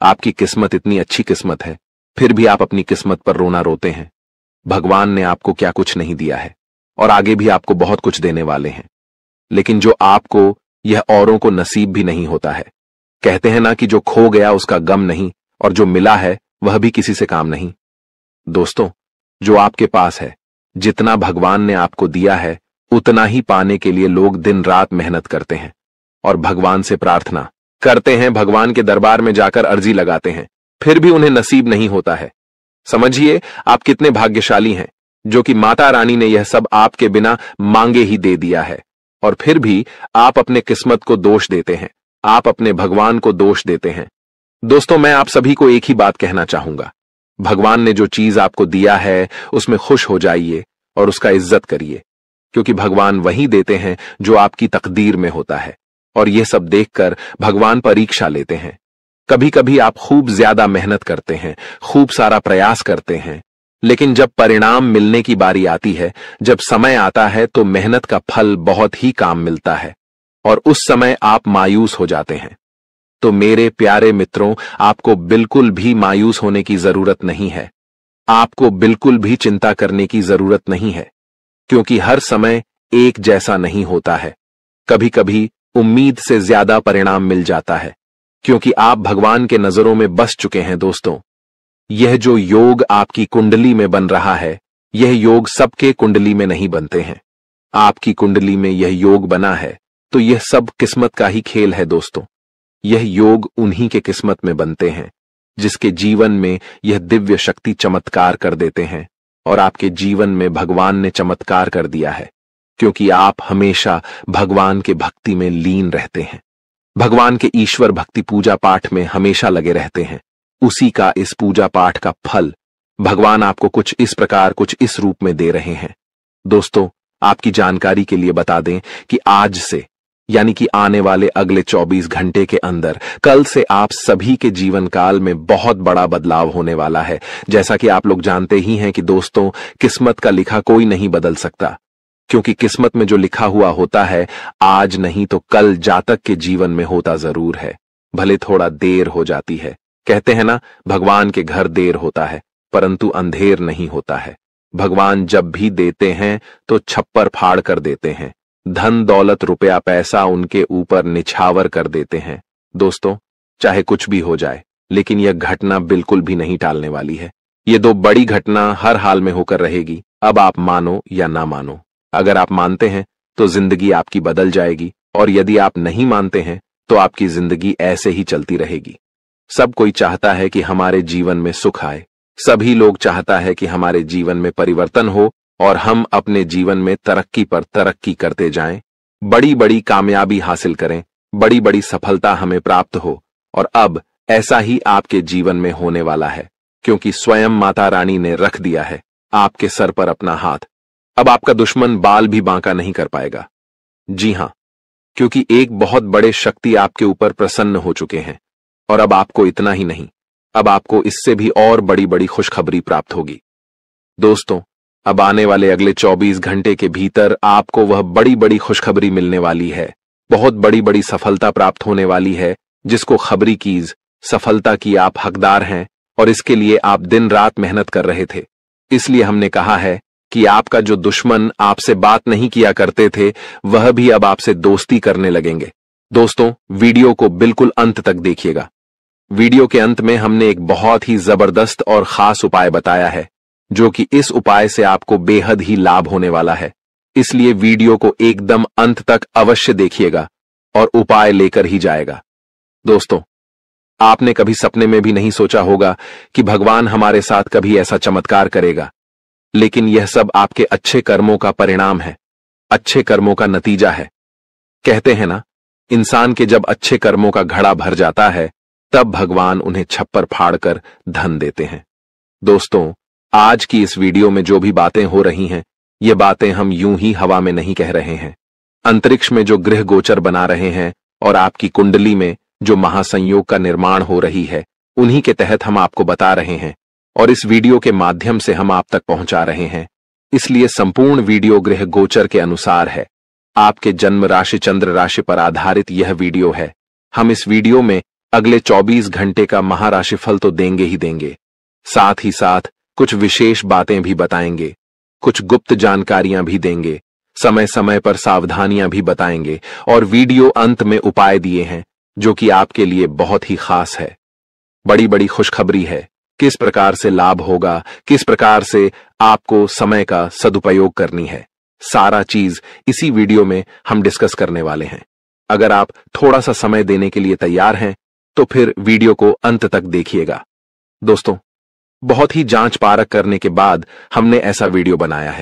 आपकी किस्मत इतनी अच्छी किस्मत है, फिर भी आप अपनी किस्मत पर रोना रोते हैं। भगवान ने आपको क्या कुछ नहीं दिया है, और आगे भी आपको बहुत कुछ देने वाले हैं, लेकिन जो आपको यह औरों को नसीब भी नहीं होता है। कहते हैं ना कि जो खो गया उसका गम नहीं, और जो मिला है वह भी किसी से काम नहीं। दोस्तों, जो आपके पास है, जितना भगवान ने आपको दिया है, उतना ही पाने के लिए लोग दिन रात मेहनत करते हैं और भगवान से प्रार्थना करते हैं, भगवान के दरबार में जाकर अर्जी लगाते हैं, फिर भी उन्हें नसीब नहीं होता है। समझिए आप कितने भाग्यशाली हैं, जो कि माता रानी ने यह सब आपके बिना मांगे ही दे दिया है, और फिर भी आप अपने किस्मत को दोष देते हैं, आप अपने भगवान को दोष देते हैं। दोस्तों, मैं आप सभी को एक ही बात कहना चाहूंगा, भगवान ने जो चीज आपको दिया है उसमें खुश हो जाइए और उसका इज्जत करिए, क्योंकि भगवान वही देते हैं जो आपकी तकदीर में होता है, और यह सब देखकर भगवान परीक्षा लेते हैं। कभी कभी आप खूब ज्यादा मेहनत करते हैं, खूब सारा प्रयास करते हैं, लेकिन जब परिणाम मिलने की बारी आती है, जब समय आता है, तो मेहनत का फल बहुत ही काम मिलता है, और उस समय आप मायूस हो जाते हैं। तो मेरे प्यारे मित्रों, आपको बिल्कुल भी मायूस होने की जरूरत नहीं है, आपको बिल्कुल भी चिंता करने की जरूरत नहीं है, क्योंकि हर समय एक जैसा नहीं होता है। कभी कभी उम्मीद से ज्यादा परिणाम मिल जाता है, क्योंकि आप भगवान के नजरों में बस चुके हैं। दोस्तों, यह जो योग आपकी कुंडली में बन रहा है, यह योग सबके कुंडली में नहीं बनते हैं। आपकी कुंडली में यह योग बना है, तो यह सब किस्मत का ही खेल है। दोस्तों, यह योग उन्हीं के किस्मत में बनते हैं जिसके जीवन में यह दिव्य शक्ति चमत्कार कर देते हैं, और आपके जीवन में भगवान ने चमत्कार कर दिया है, क्योंकि आप हमेशा भगवान के भक्ति में लीन रहते हैं, भगवान के ईश्वर भक्ति पूजा पाठ में हमेशा लगे रहते हैं। उसी का इस पूजा पाठ का फल भगवान आपको कुछ इस प्रकार, कुछ इस रूप में दे रहे हैं। दोस्तों, आपकी जानकारी के लिए बता दें कि आज से, यानी कि आने वाले अगले 24 घंटे के अंदर, कल से आप सभी के जीवन काल में बहुत बड़ा बदलाव होने वाला है। जैसा कि आप लोग जानते ही हैं कि दोस्तों, किस्मत का लिखा कोई नहीं बदल सकता, क्योंकि किस्मत में जो लिखा हुआ होता है, आज नहीं तो कल जातक के जीवन में होता जरूर है, भले थोड़ा देर हो जाती है। कहते हैं ना, भगवान के घर देर होता है परंतु अंधेर नहीं होता है। भगवान जब भी देते हैं तो छप्पर फाड़ कर देते हैं, धन दौलत रुपया पैसा उनके ऊपर निछावर कर देते हैं। दोस्तों, चाहे कुछ भी हो जाए, लेकिन यह घटना बिल्कुल भी नहीं टालने वाली है। ये दो बड़ी घटना हर हाल में होकर रहेगी, अब आप मानो या ना मानो। अगर आप मानते हैं तो जिंदगी आपकी बदल जाएगी, और यदि आप नहीं मानते हैं तो आपकी जिंदगी ऐसे ही चलती रहेगी। सब कोई चाहता है कि हमारे जीवन में सुख आए, सभी लोग चाहता है कि हमारे जीवन में परिवर्तन हो और हम अपने जीवन में तरक्की पर तरक्की करते जाएं, बड़ी बड़ी कामयाबी हासिल करें, बड़ी बड़ी सफलता हमें प्राप्त हो। और अब ऐसा ही आपके जीवन में होने वाला है, क्योंकि स्वयं माता रानी ने रख दिया है आपके सर पर अपना हाथ। अब आपका दुश्मन बाल भी बांका नहीं कर पाएगा। जी हां, क्योंकि एक बहुत बड़े शक्ति आपके ऊपर प्रसन्न हो चुके हैं। और अब आपको इतना ही नहीं, अब आपको इससे भी और बड़ी बड़ी खुशखबरी प्राप्त होगी। दोस्तों, अब आने वाले अगले 24 घंटे के भीतर आपको वह बड़ी बड़ी खुशखबरी मिलने वाली है, बहुत बड़ी बड़ी सफलता प्राप्त होने वाली है, जिसको खबरी कीज सफलता की आप हकदार हैं, और इसके लिए आप दिन रात मेहनत कर रहे थे। इसलिए हमने कहा है कि आपका जो दुश्मन आपसे बात नहीं किया करते थे, वह भी अब आपसे दोस्ती करने लगेंगे। दोस्तों, वीडियो को बिल्कुल अंत तक देखिएगा। वीडियो के अंत में हमने एक बहुत ही जबरदस्त और खास उपाय बताया है, जो कि इस उपाय से आपको बेहद ही लाभ होने वाला है। इसलिए वीडियो को एकदम अंत तक अवश्य देखिएगा और उपाय लेकर ही जाएगा। दोस्तों, आपने कभी सपने में भी नहीं सोचा होगा कि भगवान हमारे साथ कभी ऐसा चमत्कार करेगा, लेकिन यह सब आपके अच्छे कर्मों का परिणाम है, अच्छे कर्मों का नतीजा है। कहते हैं ना, इंसान के जब अच्छे कर्मों का घड़ा भर जाता है, तब भगवान उन्हें छप्पर फाड़कर धन देते हैं। दोस्तों, आज की इस वीडियो में जो भी बातें हो रही हैं, ये बातें हम यूं ही हवा में नहीं कह रहे हैं। अंतरिक्ष में जो ग्रह गोचर बना रहे हैं और आपकी कुंडली में जो महासंयोग का निर्माण हो रही है, उन्हीं के तहत हम आपको बता रहे हैं और इस वीडियो के माध्यम से हम आप तक पहुंचा रहे हैं। इसलिए संपूर्ण वीडियो ग्रह गोचर के अनुसार है। आपके जन्म राशि चंद्र राशि पर आधारित यह वीडियो है। हम इस वीडियो में अगले 24 घंटे का महाराशिफल तो देंगे ही देंगे, साथ ही साथ कुछ विशेष बातें भी बताएंगे, कुछ गुप्त जानकारियां भी देंगे, समय समय पर सावधानियां भी बताएंगे, और वीडियो अंत में उपाय दिए हैं जो कि आपके लिए बहुत ही खास है। बड़ी बड़ी खुशखबरी है, किस प्रकार से लाभ होगा, किस प्रकार से आपको समय का सदुपयोग करनी है, सारा चीज इसी वीडियो में हम डिस्कस करने वाले हैं। अगर आप थोड़ा सा समय देने के लिए तैयार हैं तो फिर वीडियो को अंत तक देखिएगा। दोस्तों, बहुत ही जांच पारख करने के बाद हमने ऐसा वीडियो बनाया है।